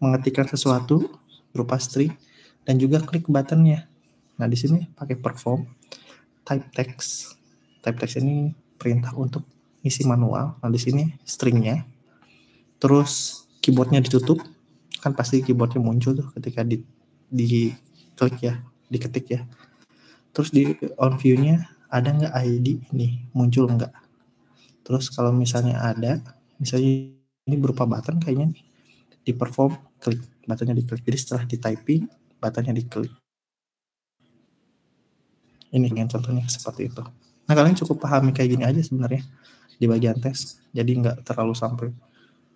mengetikkan sesuatu berupa string dan juga klik buttonnya. Nah, di sini pakai perform type text. Type text ini perintah untuk isi manual. Nah, di sini stringnya. Terus keyboardnya ditutup, kan pasti keyboardnya muncul tuh ketika di klik ya, diketik ya. Terus di on view-nya ada nggak ID ini muncul nggak? Terus kalau misalnya ada, misalnya ini berupa button kayaknya nih, di perform klik, buttonnya diklik. Jadi setelah di typing, buttonnya diklik. Ini dengan contohnya seperti itu. Nah, kalian cukup pahami kayak gini aja sebenarnya di bagian tes. Jadi nggak terlalu sampai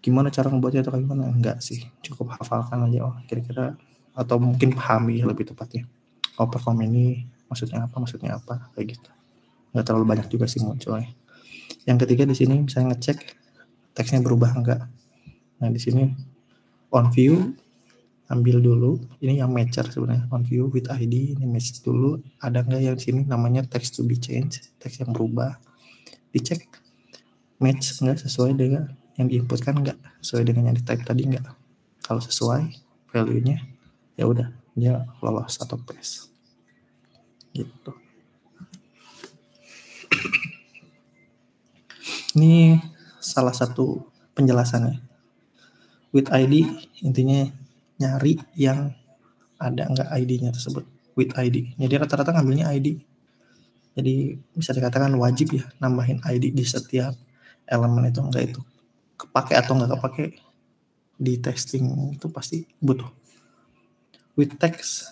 gimana cara membuatnya atau gimana, enggak sih. Cukup hafalkan aja, oh kira-kira, atau mungkin pahami lebih tepatnya. Oh, perform ini maksudnya apa, kayak gitu. Nggak terlalu banyak juga sih munculnya. Yang ketiga di sini bisa ngecek teksnya berubah enggak. Nah, di sini on view, ambil dulu, ini yang matcher sebenarnya, on view with ID, ini match dulu, ada nggak yang sini namanya text to be changed, teks yang berubah, dicek match nggak sesuai dengan yang diinputkan, nggak sesuai dengan yang di type tadi, nggak. Kalau sesuai value-nya, ya udah dia lolos atau pass gitu. Ini salah satu penjelasannya. With ID intinya nyari yang ada nggak ID-nya tersebut. With ID. Jadi rata-rata ngambilnya ID. Jadi bisa dikatakan wajib ya nambahin ID di setiap elemen itu, enggak itu kepake atau nggak kepake di testing itu pasti butuh. With text,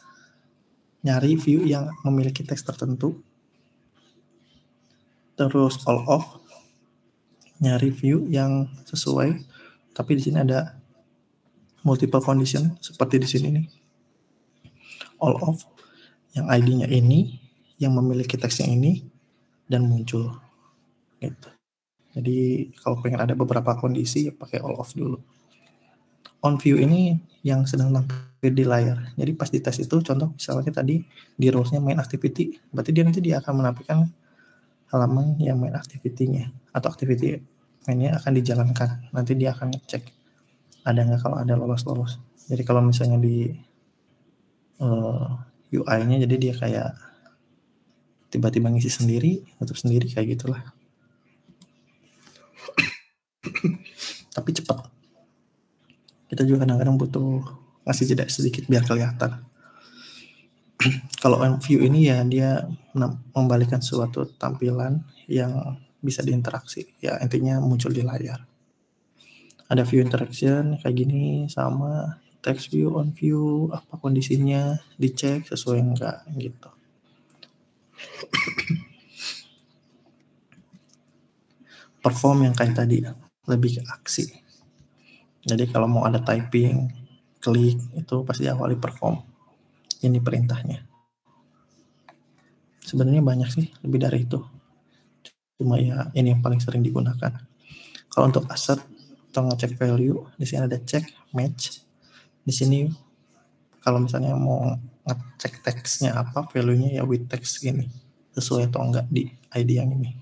nyari view yang memiliki teks tertentu. Terus all of, nyari view yang sesuai, tapi di sini ada multiple condition seperti di sini nih. All of yang ID-nya ini, yang memiliki teksnya ini dan muncul. Gitu. Jadi kalau pengen ada beberapa kondisi ya pakai all of dulu. On view ini yang sedang tampil di layar. Jadi pas di tes itu contoh misalnya tadi di roles-nya main activity, berarti dia akan menampilkan halaman yang main activity-nya atau activity mainnya akan dijalankan. Nanti dia akan ngecek ada nggak, kalau ada lolos. Jadi kalau misalnya di UI-nya jadi dia kayak tiba-tiba ngisi sendiri, tutup sendiri kayak gitulah. Tapi cepat. Kita juga kadang-kadang butuh ngasih jeda sedikit biar kelihatan. Kalau on view ini ya dia membalikan suatu tampilan yang bisa diinteraksi. Ya intinya muncul di layar. Ada view interaction kayak gini, sama text view, on view, apa kondisinya, dicek sesuai enggak gitu. Perform yang kayak tadi, lebih ke aksi. Jadi kalau mau ada typing, klik, itu pasti awali perform. Ini perintahnya. Sebenarnya banyak sih, lebih dari itu. Cuma ya ini yang paling sering digunakan. Kalau untuk assert atau ngecek value, di sini ada check, match. Di sini kalau misalnya mau ngecek teksnya apa, value-nya ya with text gini, sesuai atau enggak di ID yang ini.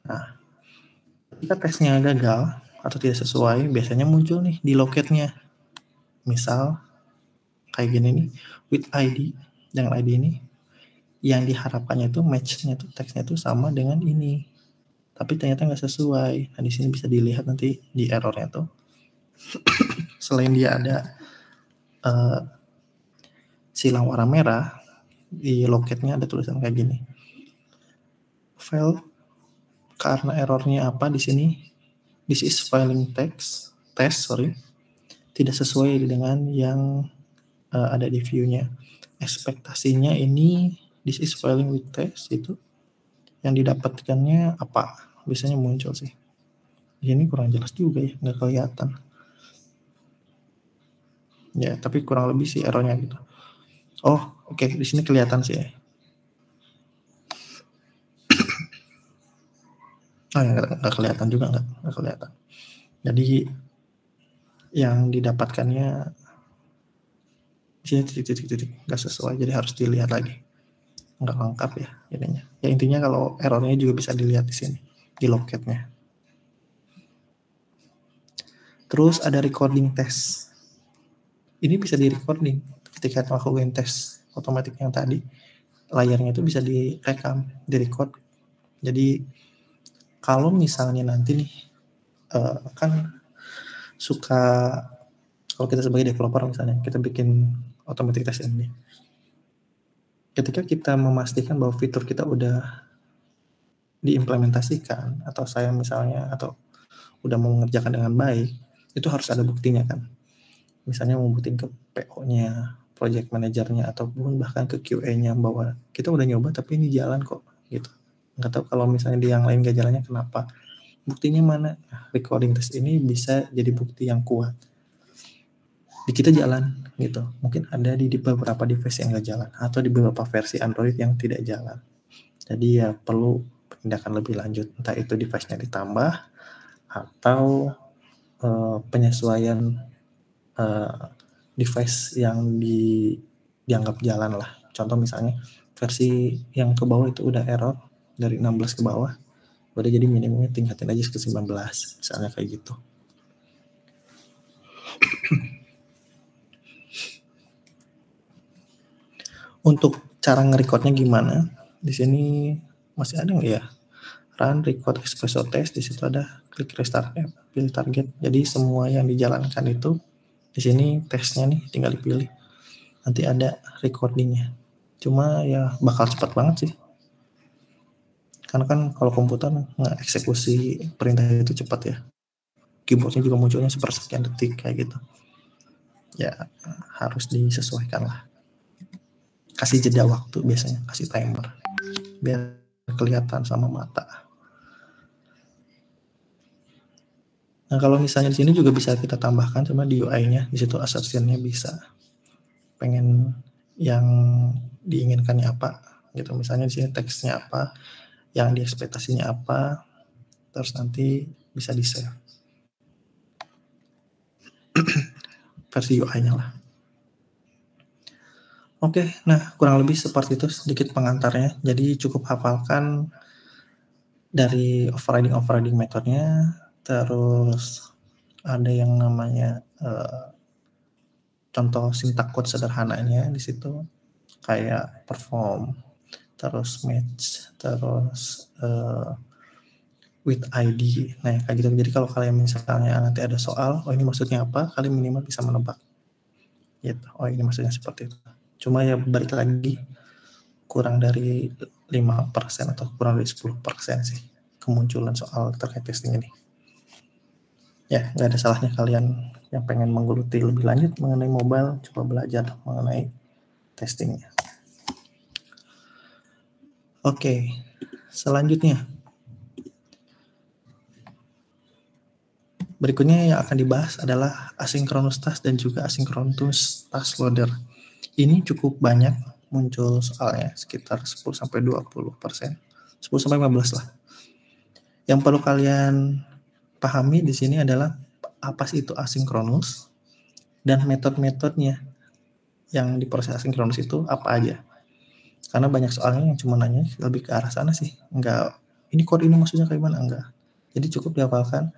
Nah, ketika teksnya gagal atau tidak sesuai, biasanya muncul nih di locate-nya. Misal kayak gini nih, with ID, dengan ID ini, yang diharapkannya itu match-nya tuh teksnya itu sama dengan ini. tapi ternyata nggak sesuai. Nah, di sini bisa dilihat nanti di errornya tuh. Selain dia ada silang warna merah, di loketnya ada tulisan kayak gini. Fail karena errornya apa di sini? This is failing test, tidak sesuai dengan yang ada di view-nya. Ekspektasinya ini this is failing with text itu yang didapatkannya apa? Biasanya muncul sih. Ini kurang jelas juga ya, nggak kelihatan. Ya, tapi kurang lebih sih errornya gitu. Oh, oke, di sini kelihatan sih ya. Oh ya, nggak kelihatan juga, nggak kelihatan. Jadi yang didapatkannya di sini titik-titik nggak sesuai, jadi harus dilihat lagi. Nggak lengkap ya ininya. Ya intinya kalau errornya juga bisa dilihat di sini, di loketnya. Terus ada recording test. Ini bisa di recording ketika melakukan tes otomatis yang tadi, layarnya itu bisa direkam, direcord. Jadi kalau misalnya nanti nih kan suka, kalau kita sebagai developer misalnya kita bikin automatic test ini, ketika kita memastikan bahwa fitur kita udah diimplementasikan atau saya misalnya atau udah mau mengerjakan dengan baik, itu harus ada buktinya kan. Misalnya mau buktiin ke PO-nya, project manajernya, ataupun bahkan ke QA-nya bahwa kita udah nyoba tapi ini jalan kok gitu. Nggak tahu kalau misalnya di yang lain gak jalannya kenapa. Buktinya mana? Nah, recording test ini bisa jadi bukti yang kuat. Di kita jalan gitu. Mungkin ada di beberapa device yang gak jalan atau di beberapa versi Android yang tidak jalan. Jadi ya perlu tindakan lebih lanjut, entah itu device-nya ditambah atau penyesuaian device yang dianggap jalan lah. Contoh misalnya versi yang ke bawah itu udah error dari 16 ke bawah, udah jadi minimumnya tingkatin aja ke 19 misalnya kayak gitu. Untuk cara nge-recordnya gimana? Di sini masih ada nggak ya? Run record espresso test, di situ ada klik restart app, pilih target. Jadi semua yang dijalankan itu di sini tesnya nih tinggal dipilih. Nanti ada recordingnya. Cuma ya bakal cepat banget sih. Karena kan kalau komputer nge-eksekusi perintah itu cepat ya. Keyboardnya juga munculnya sepersekian detik kayak gitu. Ya harus disesuaikan lah. Kasih jeda waktu biasanya, kasih timer. Biar kelihatan sama mata. Nah kalau misalnya di sini juga bisa kita tambahkan sama di UI-nya, di situ assertion-nya bisa. Pengen yang diinginkannya apa gitu, misalnya di sini teksnya apa, yang diekspektasinya apa, terus nanti bisa di save versi UI-nya lah. Oke, nah kurang lebih seperti itu sedikit pengantarnya. Jadi cukup hafalkan dari overriding metodenya, terus ada yang namanya contoh sintak code sederhananya di situ kayak perform, terus match, terus with ID. Nah kayak gitu. Jadi kalau kalian misalnya nanti ada soal, oh ini maksudnya apa, kalian minimal bisa menebak. Gitu. Oh ini maksudnya seperti itu. Cuma ya balik lagi kurang dari 5% atau kurang dari 10% sih kemunculan soal terkait testing ini. Ya nggak ada salahnya kalian yang pengen menggeluti lebih lanjut mengenai mobile, coba belajar mengenai testingnya. Oke, selanjutnya berikutnya yang akan dibahas adalah asynchronous task dan juga asynchronous task loader. Ini cukup banyak muncul soalnya, sekitar 10-20%, 10-15 lah. Yang perlu kalian pahami di sini adalah apa sih itu asinkronus dan metode-metodenya yang diproses asinkronus itu apa aja. Karena banyak soalnya yang cuma nanya lebih ke arah sana sih, enggak ini code ini maksudnya kayak gimana, enggak. Jadi cukup dihafalkan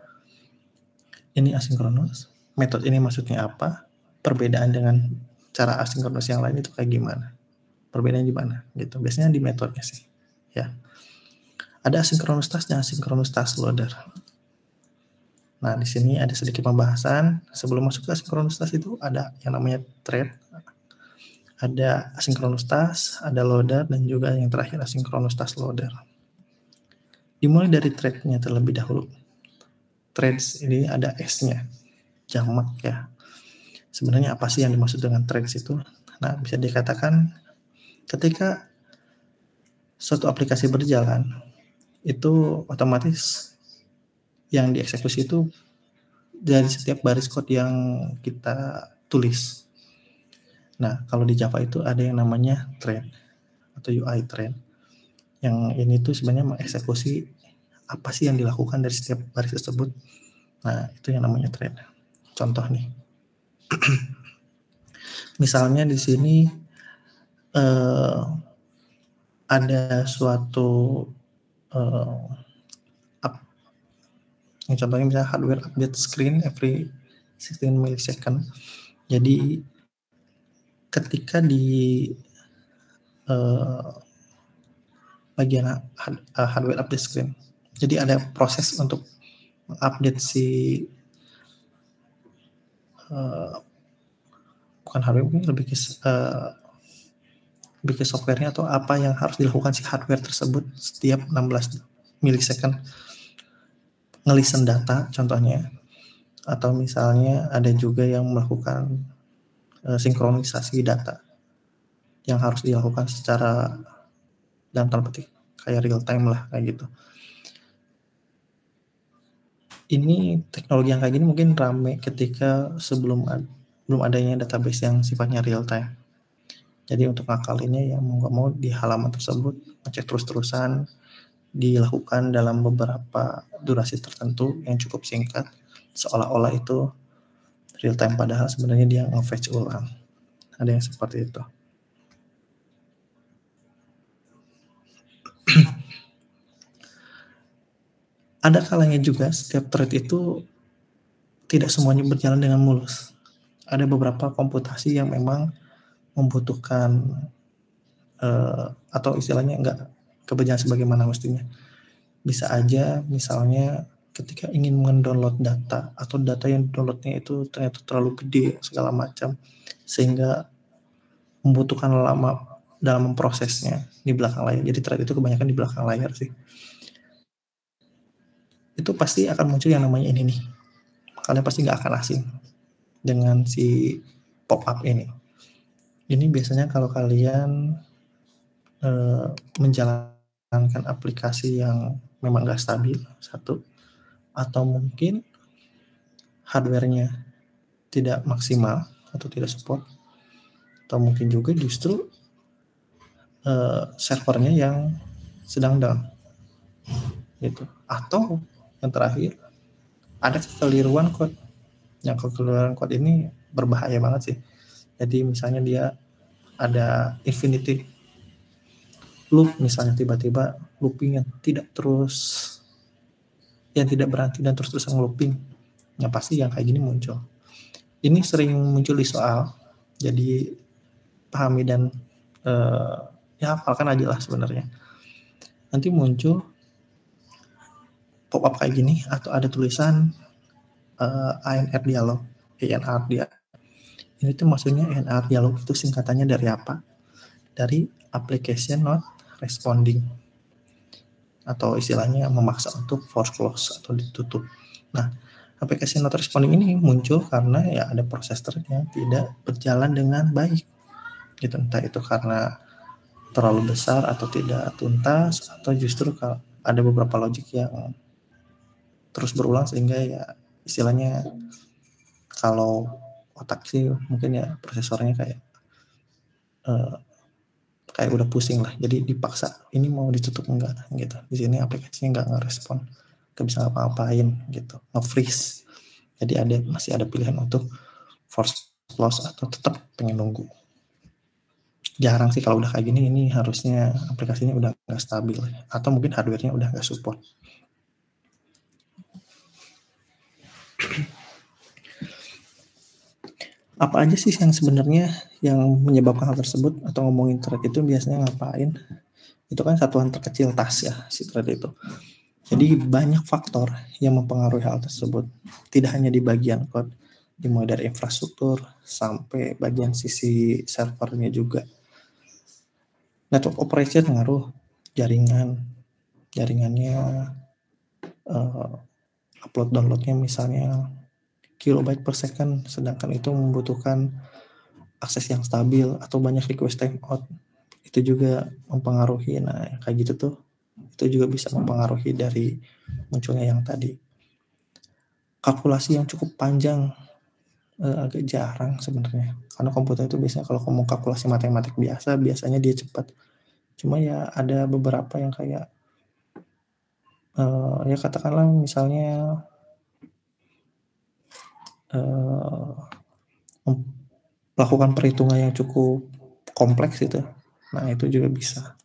ini asinkronus, metode ini maksudnya apa, perbedaan dengan cara asinkronus yang lain itu kayak gimana, perbedaannya gimana gitu. Biasanya di metodenya sih ya. Ada asynchronous task dan asynchronous task loader. Nah, di sini ada sedikit pembahasan. Sebelum masuk ke asynchronous task itu ada yang namanya thread, ada asynchronous task, ada loader, dan juga yang terakhir asynchronous task loader. Dimulai dari thread-nya terlebih dahulu. Threads ini ada S-nya, jamak ya. Sebenarnya apa sih yang dimaksud dengan threads itu? Nah, bisa dikatakan ketika suatu aplikasi berjalan, itu otomatis yang dieksekusi itu dari setiap baris code yang kita tulis. Nah, kalau di Java itu ada yang namanya thread atau UI thread. Yang ini tuh sebenarnya mengeksekusi apa sih yang dilakukan dari setiap baris tersebut. Nah, itu yang namanya thread. Contoh nih. Misalnya di sini ada suatu contohnya misalnya hardware update screen every 16 millisecond. Jadi ketika di bagian hardware update screen, jadi ada proses untuk update si bukan hardware, ini lebih ke softwarenya atau apa yang harus dilakukan si hardware tersebut setiap 16 millisecond ngelisten data contohnya, atau misalnya ada juga yang melakukan sinkronisasi data yang harus dilakukan secara dalam tanda petik kayak real time lah kayak gitu. Ini teknologi yang kayak gini mungkin rame ketika belum adanya database yang sifatnya real time. Jadi untuk ngakalinnya ya mau nggak mau di halaman tersebut ngecek terus-terusan, dilakukan dalam beberapa durasi tertentu yang cukup singkat, seolah-olah itu real time padahal sebenarnya dia nge-fetch ulang. Ada yang seperti itu. Ada kalanya juga setiap thread itu tidak semuanya berjalan dengan mulus. Ada beberapa komputasi yang memang membutuhkan atau istilahnya nggak keberjalan sebagaimana mestinya. Bisa aja misalnya ketika ingin mendownload data atau data yang downloadnya itu ternyata terlalu gede segala macam sehingga membutuhkan lama dalam memprosesnya di belakang layar. Jadi thread itu kebanyakan di belakang layar sih. Itu pasti akan muncul yang namanya ini nih. Kalian pasti nggak akan asing dengan si pop-up ini. Ini biasanya kalau kalian menjalankan aplikasi yang memang nggak stabil, satu, atau mungkin hardware-nya tidak maksimal atau tidak support, atau mungkin juga justru servernya yang sedang down gitu. Atau yang terakhir ada kekeliruan code. Yang kekeliruan code ini berbahaya banget sih. Jadi misalnya dia ada infinity loop, misalnya tiba-tiba looping yang tidak berhenti dan terus-terusan looping. Ya pasti yang kayak gini muncul. Ini sering muncul di soal. Jadi pahami dan ya hafalkan aja lah sebenarnya. Nanti muncul pop-up kayak gini atau ada tulisan ANR dialog, ANR dia. Ini tuh maksudnya ANR dialog itu singkatannya dari apa? Dari application not responding, atau istilahnya memaksa untuk force close atau ditutup. Nah, aplikasi not responding ini muncul karena ya ada proses thread yang tidak berjalan dengan baik. Gitu, entah itu karena terlalu besar atau tidak tuntas, atau justru ada beberapa logic yang terus berulang sehingga ya istilahnya kalau otak sih mungkin ya prosesornya kayak udah pusing lah, jadi dipaksa ini mau ditutup enggak gitu. Di sini aplikasinya enggak ngerespon, nggak bisa ngapa-ngapain gitu, nge-freeze. Jadi masih ada pilihan untuk force close atau tetap pengen nunggu. Jarang sih kalau udah kayak gini, ini harusnya aplikasinya udah nggak stabil atau mungkin hardware-nya udah nggak support. Apa aja sih yang sebenarnya yang menyebabkan hal tersebut, atau ngomongin thread itu biasanya ngapain? Itu kan satuan terkecil tas ya, si thread itu. Jadi banyak faktor yang mempengaruhi hal tersebut. Tidak hanya di bagian code, dimulai dari infrastruktur sampai bagian sisi servernya juga. Network operation ngaruh, jaringannya, upload downloadnya misalnya kilobyte per second, sedangkan itu membutuhkan akses yang stabil atau banyak request timeout. Itu juga mempengaruhi. Nah, kayak gitu tuh, itu juga bisa mempengaruhi dari munculnya yang tadi. Kalkulasi yang cukup panjang agak jarang sebenarnya, karena komputer itu biasanya kalau kamu kalkulasi matematik biasanya dia cepat. Cuma ya ada beberapa yang kayak ya katakanlah misalnya melakukan perhitungan yang cukup kompleks gitu. Nah, itu juga bisa.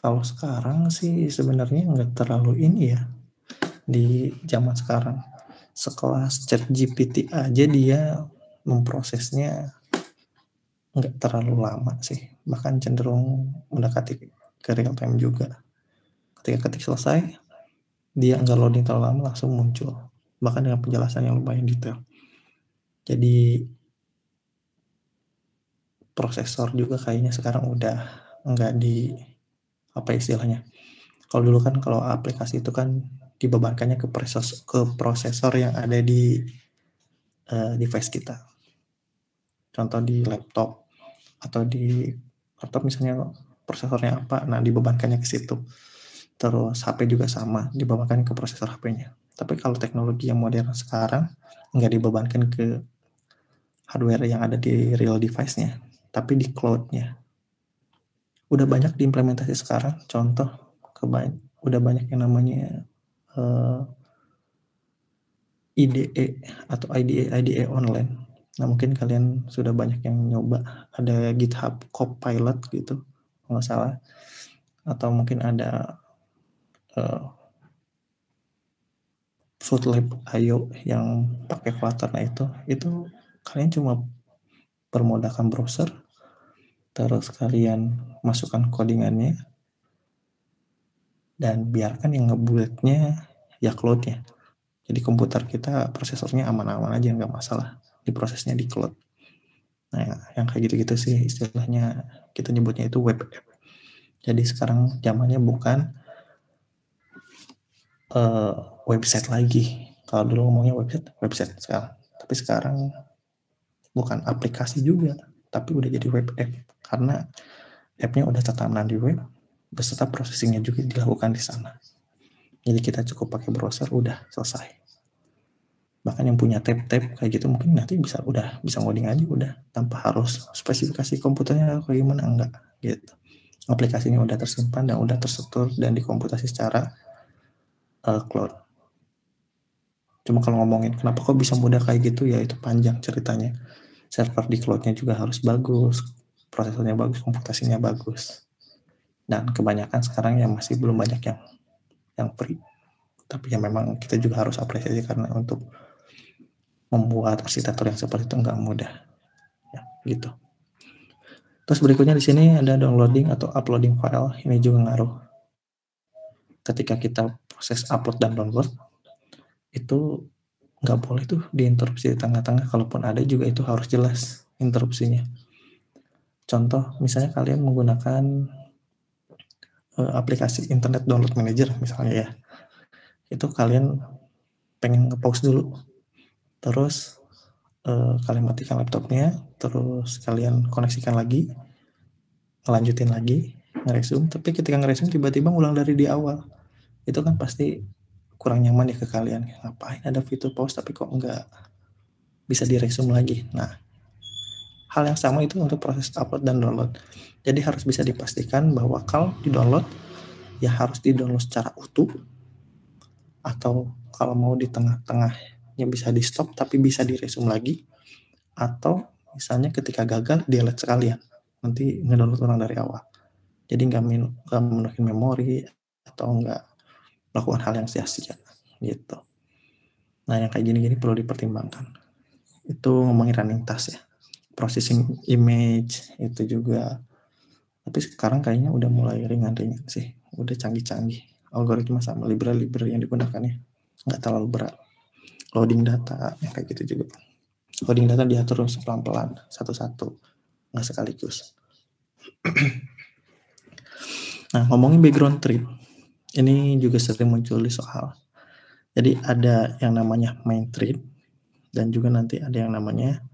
Kalau sekarang sih sebenarnya nggak terlalu ini ya, di zaman sekarang. Sekelas ChatGPT aja dia memprosesnya nggak terlalu lama sih, bahkan cenderung mendekati ke real time juga. Ketika ketik selesai, dia nggak loading terlalu lama, langsung muncul, bahkan dengan penjelasan yang lumayan detail. Jadi prosesor juga kayaknya sekarang udah nggak di apa istilahnya. Kalau dulu kan kalau aplikasi itu kan dibebankannya ke prosesor yang ada di device kita. Contoh di laptop atau di laptop misalnya prosesornya apa, nah dibebankannya ke situ. Terus HP juga sama, dibebankan ke prosesor HP-nya. Tapi kalau teknologi yang modern sekarang nggak dibebankan ke hardware yang ada di real device-nya, tapi di cloud-nya. Udah banyak diimplementasi sekarang, contoh udah banyak yang namanya IDE atau IDE online. Nah, mungkin kalian sudah banyak yang nyoba. Ada GitHub Copilot gitu, nggak salah. Atau mungkin ada Fruitlab.io yang pakai Flutter. Nah, itu kalian cuma permodalkan browser, terus kalian masukkan codingannya, dan biarkan yang ngebuildnya ya cloud-nya. Jadi komputer kita prosesornya aman-aman aja, nggak masalah. Diprosesnya di cloud. Nah, yang kayak gitu-gitu sih istilahnya, kita nyebutnya itu web app. Jadi sekarang zamannya bukan website lagi. Kalau dulu ngomongnya website sekarang. Tapi sekarang bukan aplikasi juga, tapi udah jadi web app. Karena app-nya udah tertanam di web, beserta processingnya juga dilakukan di sana. Jadi kita cukup pakai browser, udah selesai. Bahkan yang punya tab-tab kayak gitu mungkin nanti bisa ngoding aja udah, tanpa harus spesifikasi komputernya kayak gimana, enggak gitu. Aplikasinya udah tersimpan dan udah terstruktur dan dikomputasi secara cloud. Cuma kalau ngomongin kenapa kok bisa mudah kayak gitu, ya itu panjang ceritanya. Server di cloud-nya juga harus bagus, prosesornya bagus, komputasinya bagus. Dan kebanyakan sekarang yang masih belum banyak yang free. Tapi ya memang kita juga harus apresiasi karena untuk membuat arsitektur yang seperti itu nggak mudah. Ya, gitu. Terus berikutnya di sini ada downloading atau uploading file. Ini juga ngaruh. Ketika kita proses upload dan download, itu nggak boleh tuh diinterupsi di tengah-tengah. Kalaupun ada juga itu harus jelas interupsinya. Contoh, misalnya kalian menggunakan aplikasi Internet Download Manager misalnya ya. Itu kalian pengen nge-pause dulu. Terus kalian matikan laptopnya, terus kalian koneksikan lagi, ngelanjutin lagi, ngeresume. Tapi ketika ngeresume tiba-tiba ngulang dari di awal. Itu kan pasti kurang nyaman ya ke kalian. Ngapain ada fitur pause tapi kok nggak bisa diresume lagi. Nah, hal yang sama itu untuk proses upload dan download. Jadi harus bisa dipastikan bahwa kalau di-download, ya harus di-download secara utuh, atau kalau mau di tengah-tengahnya bisa di-stop tapi bisa di-resume lagi, atau misalnya ketika gagal delete sekalian, nanti ngedownload ulang dari awal. Jadi nggak memenuhi memori atau nggak melakukan hal yang sia-sia gitu. Nah, yang kayak gini-gini perlu dipertimbangkan. Itu ngomongin running task ya. processing image itu juga. Tapi sekarang kayaknya udah mulai ringan-ringan sih, udah canggih-canggih algoritma sama library yang digunakannya, nggak terlalu berat. Loading data yang kayak gitu juga. Loading data diatur pelan-pelan, satu-satu, nggak sekaligus. Nah, ngomongin background tree, ini juga sering muncul di soal. Jadi ada yang namanya main tree, dan juga nanti ada yang namanya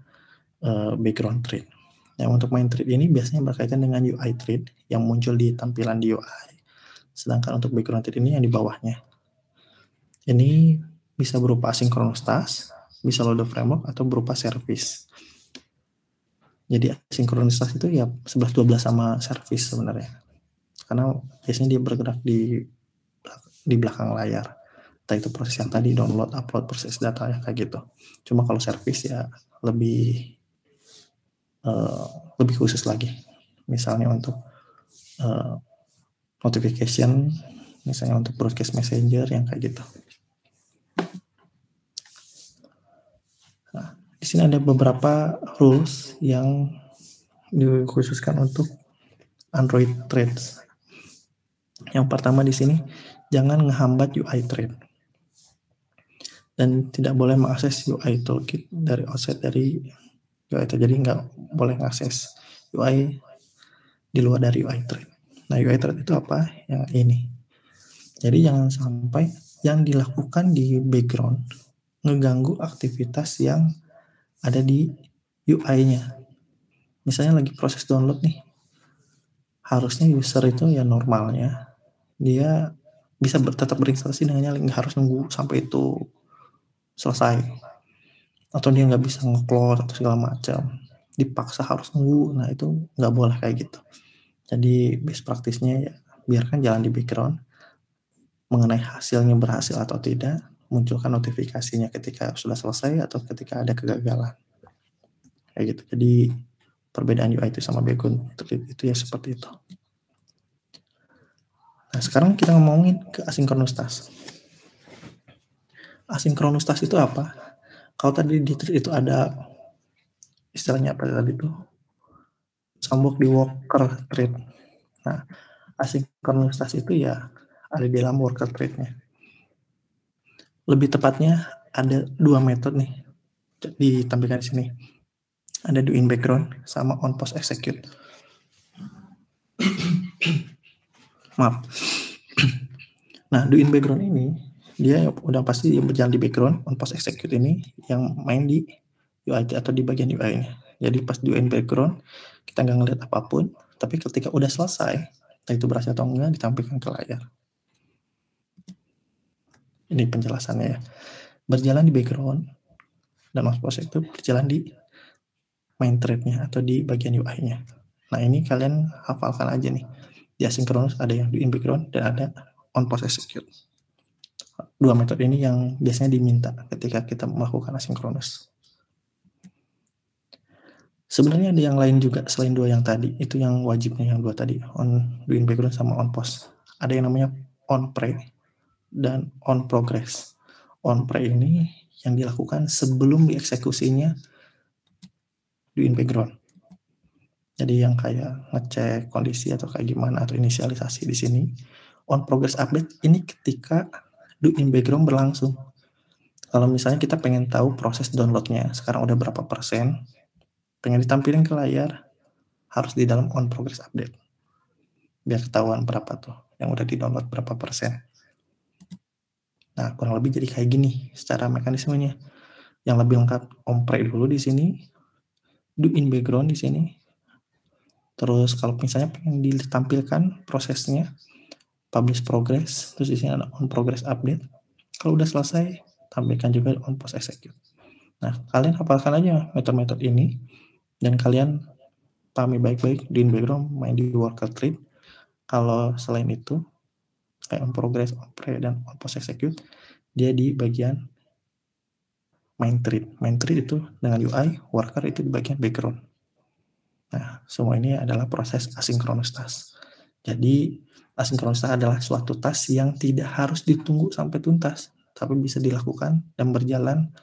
background tree. Yang untuk main thread ini biasanya berkaitan dengan UI thread yang muncul di tampilan di UI. Sedangkan untuk background thread ini yang di bawahnya. Ini bisa berupa asynchronous task, bisa load framework, atau berupa service. Jadi asynchronous task itu ya 11-12 sama service sebenarnya. Karena biasanya dia bergerak di belakang layar. Entah itu proses yang tadi, download, upload, proses data ya kayak gitu. Cuma kalau service ya lebih khusus lagi, misalnya untuk notification, misalnya untuk broadcast messenger yang kayak gitu. Nah, di sini ada beberapa rules yang dikhususkan untuk Android threads. Yang pertama di sini, jangan ngehambat UI thread dan tidak boleh mengakses UI toolkit dari offset dari UI thread. Jadi nggak boleh mengakses UI di luar dari UI thread. Nah, UI thread itu apa? Yang ini. Jadi jangan sampai yang dilakukan di background ngeganggu aktivitas yang ada di UI-nya. Misalnya lagi proses download nih, harusnya user itu ya normalnya dia bisa tetap berinstallasi dengan nyala, nggak harus nunggu sampai itu selesai, atau dia nggak bisa nge-close atau segala macam, dipaksa harus nunggu. Nah itu nggak boleh kayak gitu. Jadi best practice-nya ya biarkan jalan di background. Mengenai hasilnya berhasil atau tidak, munculkan notifikasinya ketika sudah selesai atau ketika ada kegagalan. Kayak gitu. Jadi perbedaan UI itu sama background itu ya seperti itu. Nah, sekarang kita ngomongin ke asynchronous task. Asynchronous task itu apa? Kalau tadi di thread itu ada istilahnya apa tadi itu? Sambok di worker thread. Nah, asynchronous task itu ya ada di dalam worker thread-nya. Lebih tepatnya ada dua metode nih ditampilkan di sini. Ada do in background sama on post execute. Maaf. Nah, do in background ini dia udah pasti yang berjalan di background. On post execute ini yang main di UI atau di bagian UI-nya. Jadi pas do in background kita nggak ngeliat apapun, tapi ketika udah selesai, entah itu berhasil atau enggak, ditampilkan ke layar. Ini penjelasannya ya. Berjalan di background dan on post itu berjalan di main thread-nya atau di bagian UI-nya. Nah, ini kalian hafalkan aja nih. Di asynchronous ada yang do in background dan ada on post execute. Dua metode ini yang biasanya diminta ketika kita melakukan asynchronous. Sebenarnya ada yang lain juga selain dua yang tadi. Itu yang wajibnya yang dua tadi, on do in background sama on post. Ada yang namanya on pre dan on progress. On pre ini yang dilakukan sebelum dieksekusinya do in background. Jadi yang kayak ngecek kondisi atau kayak gimana atau inisialisasi di sini. On progress update ini ketika do in background berlangsung. Kalau misalnya kita pengen tahu proses downloadnya sekarang udah berapa persen, pengen ditampilin ke layar, harus di dalam on progress update. Biar ketahuan berapa tuh yang udah di download berapa persen. Nah, kurang lebih jadi kayak gini secara mekanismenya. Yang lebih lengkap on pre dulu di sini, do in background di sini. Terus kalau misalnya pengen ditampilkan prosesnya, publish progress, terus di sini ada on progress update. Kalau udah selesai, tampilkan juga on post execute. Nah, kalian hafalkan aja metode-metode ini dan kalian pahami baik-baik di in background main di worker thread. Kalau selain itu kayak on progress, on pre dan on post execute, dia di bagian main thread. Main thread itu dengan UI, worker itu di bagian background. Nah, semua ini adalah proses asynchronous task. Jadi, asynchronous task adalah suatu task yang tidak harus ditunggu sampai tuntas, tapi bisa dilakukan dan berjalan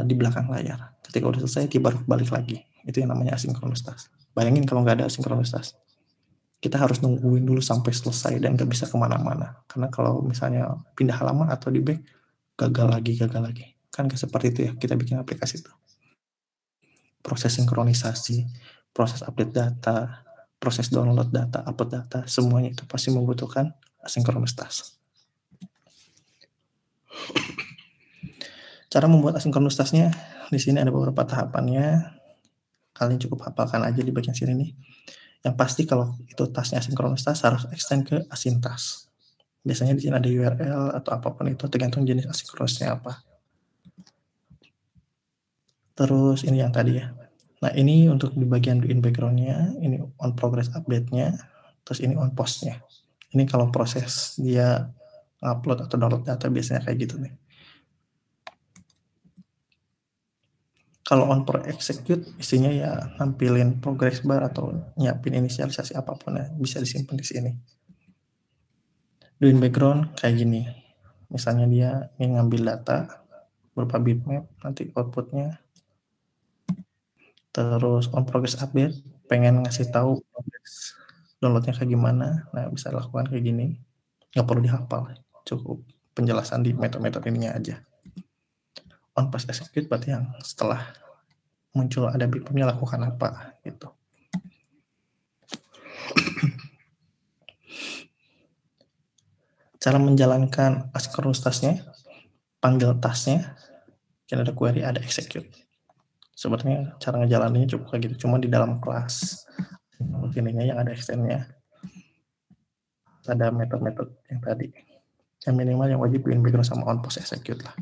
di belakang layar. Ketika udah selesai, dia baru balik lagi. Itu yang namanya asinkronus task. Bayangin kalau nggak ada asinkronus task, kita harus nungguin dulu sampai selesai dan nggak bisa kemana-mana. Karena kalau misalnya pindah halaman atau di back, gagal lagi. Kan nggak seperti itu ya kita bikin aplikasi itu. Proses sinkronisasi, proses update data, proses download data, upload data, semuanya itu pasti membutuhkan asinkronus task. Cara membuat asinkronus task-nya, di sini ada beberapa tahapannya. Kalian cukup hafalkan aja di bagian sini nih. Yang pasti kalau itu tasknya asinkronus task harus extend ke async task. Biasanya di sini ada URL atau apapun itu tergantung jenis asinkronusnya apa. Terus ini yang tadi ya. Nah ini untuk di bagian in background-nya, ini on progress update-nya, terus ini on post-nya. Ini kalau proses dia upload atau download data biasanya kayak gitu nih. Kalau on pro execute isinya ya nampilin progress bar atau nyiapin inisialisasi apapun ya bisa disimpan di sini. Do in background kayak gini. Misalnya dia ingin ngambil data berupa bitmap, nanti outputnya. Terus on progress update pengen ngasih tahu progress downloadnya kayak gimana. Nah bisa lakukan kayak gini. Nggak perlu dihafal, cukup penjelasan di metode-metode ininya aja. On post execute berarti yang setelah muncul ada bitmapnya lakukan apa gitu. Cara menjalankan asinkronus task-nya, panggil task-nya, kita ada query, ada execute. Sebenarnya cara ngejalaninnya cukup kayak gitu, cuma di dalam kelas ininya yang ada extend-nya ada metode-metode yang tadi. Yang minimal yang wajib in background sama on post execute lah.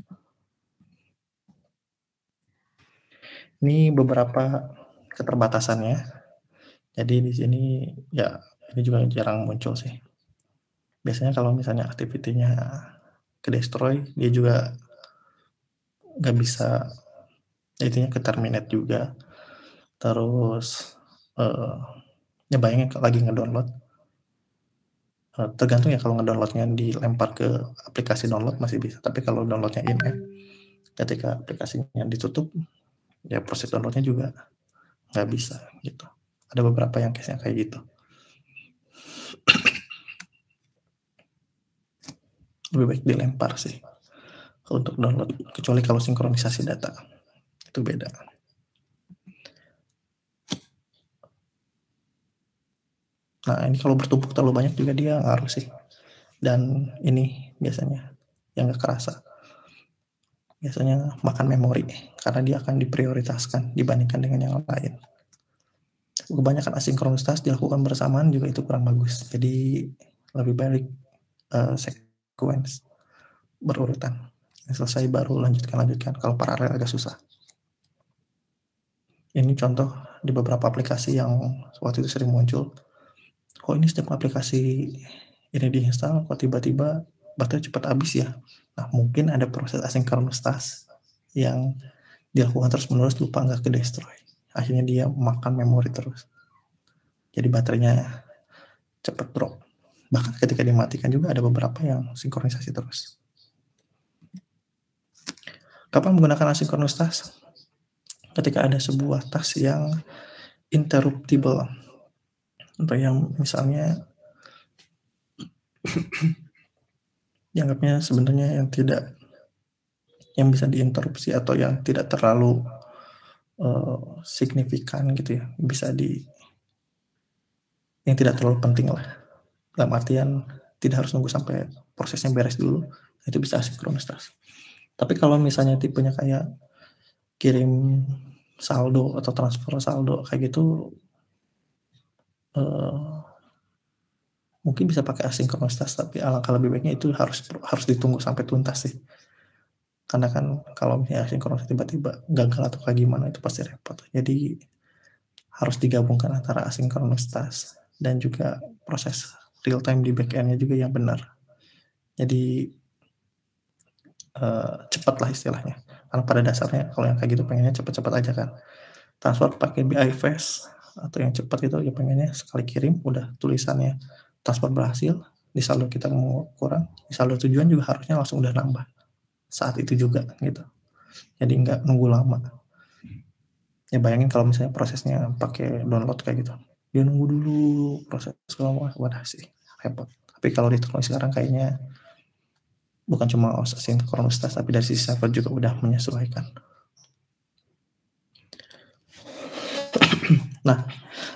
Ini beberapa keterbatasannya. Jadi di sini ya ini juga jarang muncul sih. Biasanya kalau misalnya activity-nya ke destroy, dia juga nggak bisa, intinya ke terminate juga. Terus ya bayangin lagi ngedownload, tergantung ya kalau ngedownloadnya dilempar ke aplikasi download masih bisa, tapi kalau downloadnya in-app, ketika aplikasinya ditutup, ya proses downloadnya juga nggak bisa gitu. Ada beberapa yang case-nya kayak gitu. Lebih baik dilempar sih untuk download, kecuali kalau sinkronisasi data itu beda. Nah ini kalau bertumpuk terlalu banyak juga dia ngaruh sih. Dan ini biasanya yang nggak kerasa, biasanya makan memori karena dia akan diprioritaskan dibandingkan dengan yang lain. Kebanyakan asinkronus task dilakukan bersamaan juga itu kurang bagus. Jadi lebih baik sequence berurutan. Selesai baru lanjutkan. Kalau paralel agak susah. Ini contoh di beberapa aplikasi yang waktu itu sering muncul. Kok ini setiap aplikasi ini diinstal, kok tiba-tiba baterai cepat habis ya? Nah mungkin ada proses asinkronus task yang dilakukan terus-menerus, lupa nggak ke destroy. Akhirnya dia makan memori terus. Jadi baterainya cepat drop. Bahkan ketika dimatikan juga ada beberapa yang sinkronisasi terus. Kapan menggunakan asinkronus task? Ketika ada sebuah task yang interruptible, atau yang misalnya dianggapnya sebenarnya yang tidak, yang bisa diinterupsi atau yang tidak terlalu signifikan gitu ya, bisa yang tidak terlalu penting lah. Dalam artian tidak harus nunggu sampai prosesnya beres dulu, itu bisa asinkronus task. Tapi kalau misalnya tipenya kayak kirim saldo atau transfer saldo kayak gitu, mungkin bisa pakai asinkronus task, tapi alangkah lebih baiknya itu harus ditunggu sampai tuntas sih. Karena kan kalau misalnya asinkronus tiba-tiba gagal atau kayak gimana itu pasti repot. Jadi harus digabungkan antara asinkronus task dan juga proses real time di backend-nya juga yang benar. Jadi cepat lah istilahnya. Karena pada dasarnya kalau yang kayak gitu pengennya cepat-cepat aja kan. Transfer pakai BI Fast atau yang cepat itu ya pengennya sekali kirim udah tulisannya transfer berhasil, di saldo kita mau kurang, di saldo tujuan juga harusnya langsung udah nambah saat itu juga gitu. Jadi nggak nunggu lama. Ya bayangin kalau misalnya prosesnya pakai download kayak gitu, dia nunggu dulu proses semua, wadah sih repot. Tapi kalau di teknologi sekarang kayaknya bukan cuma asinkronisitas, tapi dari sisi server juga udah menyesuaikan. Nah,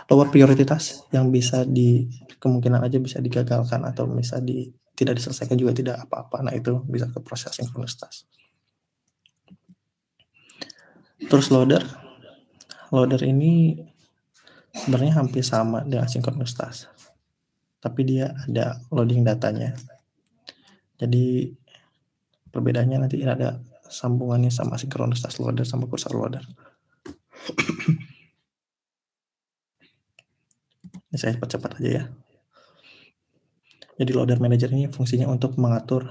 lower prioritas yang bisa kemungkinan aja bisa digagalkan atau bisa tidak diselesaikan juga tidak apa-apa. Nah, itu bisa ke proses asinkronisitas. Terus loader ini sebenarnya hampir sama dengan asinkronisitas, tapi dia ada loading datanya. Jadi perbedaannya nanti ada sambungannya sama asinkronisitas loader sama cursor loader. Ini saya cepat-cepat aja ya. Jadi loader manager ini fungsinya untuk mengatur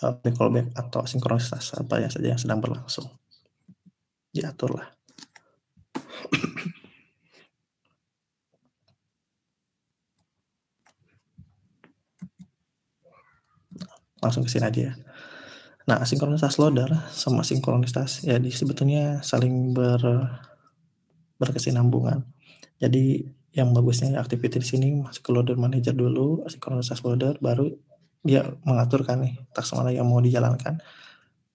callback atau asinkronisitas apa saja yang sedang berlangsung. Diaturlah. Langsung ke sini aja ya. Nah, asinkronisitas loader sama sinkronisitas ya sebetulnya saling berkesinambungan. Jadi yang bagusnya activity di sini masuk ke loader manager dulu, asinkronisitas loader, baru dia mengaturkan nih task mana yang mau dijalankan.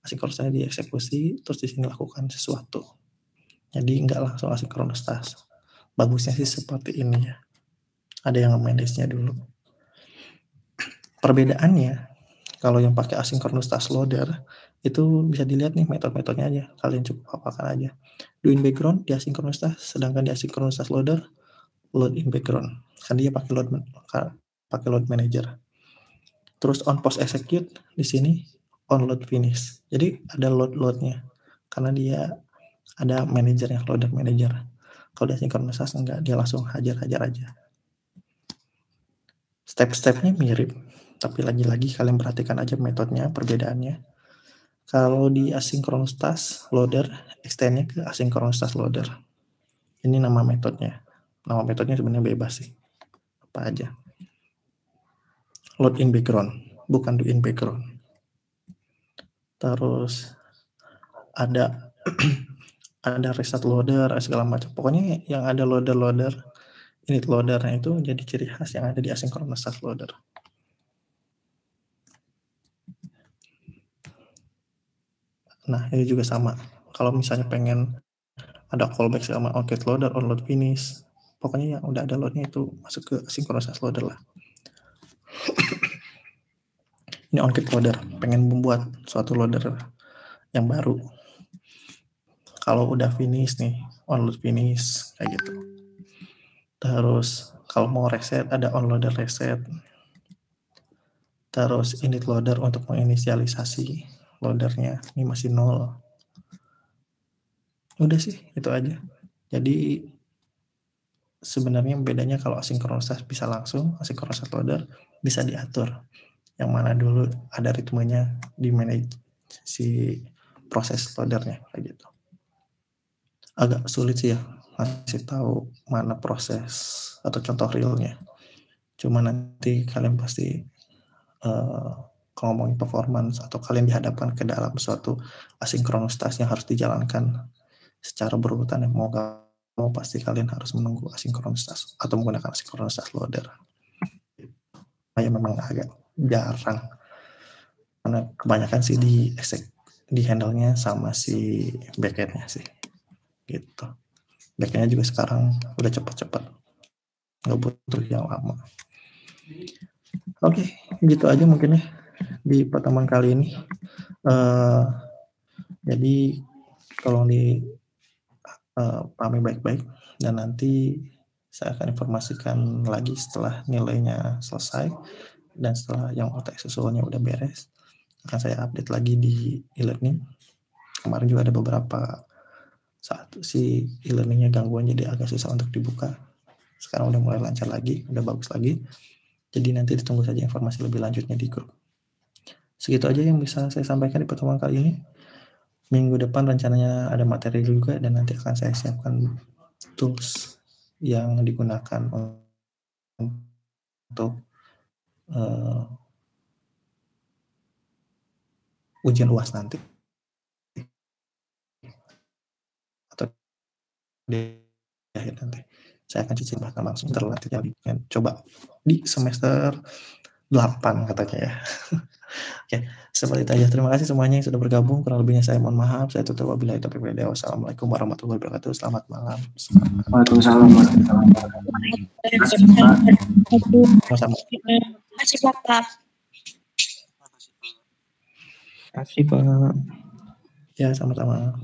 Asinkronisitasnya dieksekusi, terus di sini lakukan sesuatu. Jadi nggak langsung asinkronisitas. Bagusnya sih seperti ini ya. Ada yang manage-nya dulu. Perbedaannya, kalau yang pakai asinkronisitas loader, itu bisa dilihat nih metode-metodenya aja. Kalian cukup hafalkan aja. Do in background di asinkronisitas, sedangkan di asinkronisitas loader, load in background. Kan dia pakai load manager. Terus on post execute di sini on load finish. Jadi ada loadnya karena dia ada manajernya, loader manager. Kalau di asinkronisitas enggak, dia langsung hajar aja. Step-stepnya mirip, tapi lagi-lagi kalian perhatikan aja metodenya, perbedaannya. Kalau di asinkronisitas loader, extendnya ke asinkronisitas loader. Ini nama metodenya. Nama metodenya sebenarnya bebas sih. Apa aja. Load in background, bukan do in background. Terus ada ada reset loader, segala macam. Pokoknya yang ada loader, init loadernya itu jadi ciri khas yang ada di asinkronisitas loader. Nah, ini juga sama. Kalau misalnya pengen ada callback sama onCat loader, onload finish, pokoknya yang udah ada loadnya itu masuk ke asinkronisitas loader lah. Ini onCat loader, pengen membuat suatu loader yang baru. Kalau udah finish nih, onload finish, kayak gitu. Terus kalau mau reset, ada onloader reset. Terus init loader untuk menginisialisasi loadernya, ini masih 0. Udah sih, itu aja. Jadi sebenarnya bedanya kalau asinkronisitas bisa langsung, asinkronisitas loader bisa diatur. Yang mana dulu ada ritmenya di manage si proses loadernya kayak gitu. Agak sulit sih ya ngasih tahu mana proses atau contoh realnya. Cuma nanti kalian pasti kalau ngomongin performance atau kalian dihadapkan ke dalam suatu asinkronisitas yang harus dijalankan secara berurutan, yang mau pasti kalian harus menunggu asinkronisitas atau menggunakan asinkronisitas loader. Ya memang agak jarang karena kebanyakan sih di handle-nya sama si backend-nya sih gitu. Backend-nya juga sekarang udah cepat-cepat, nggak butuh yang lama. Oke, gitu aja mungkin ya di pertemuan kali ini. Jadi tolong dipahami baik-baik dan nanti saya akan informasikan lagi setelah nilainya selesai dan setelah yang UTS susulnya udah beres, akan saya update lagi di e-learning. Kemarin juga ada beberapa saat si e-learningnya gangguan jadi agak susah untuk dibuka. Sekarang udah mulai lancar lagi, udah bagus lagi. Jadi nanti ditunggu saja informasi lebih lanjutnya di grup. Segitu aja yang bisa saya sampaikan di pertemuan kali ini. Minggu depan rencananya ada materi juga dan nanti akan saya siapkan tools yang digunakan untuk ujian UAS nanti. di akhir nanti. Saya akan cicil bahkan langsung terlatih coba di semester 8 katanya ya. Oke, seperti itu aja. Terima kasih semuanya yang sudah bergabung. Kurang lebihnya saya mohon maaf. Saya tutup wabillahi taufiq wal hidayah. Wassalamualaikum warahmatullahi wabarakatuh. Selamat malam. Waalaikumsalam warahmatullahi wabarakatuh. Sama-sama. Terima kasih Pak. Terima kasih Pak. Ya, sama-sama.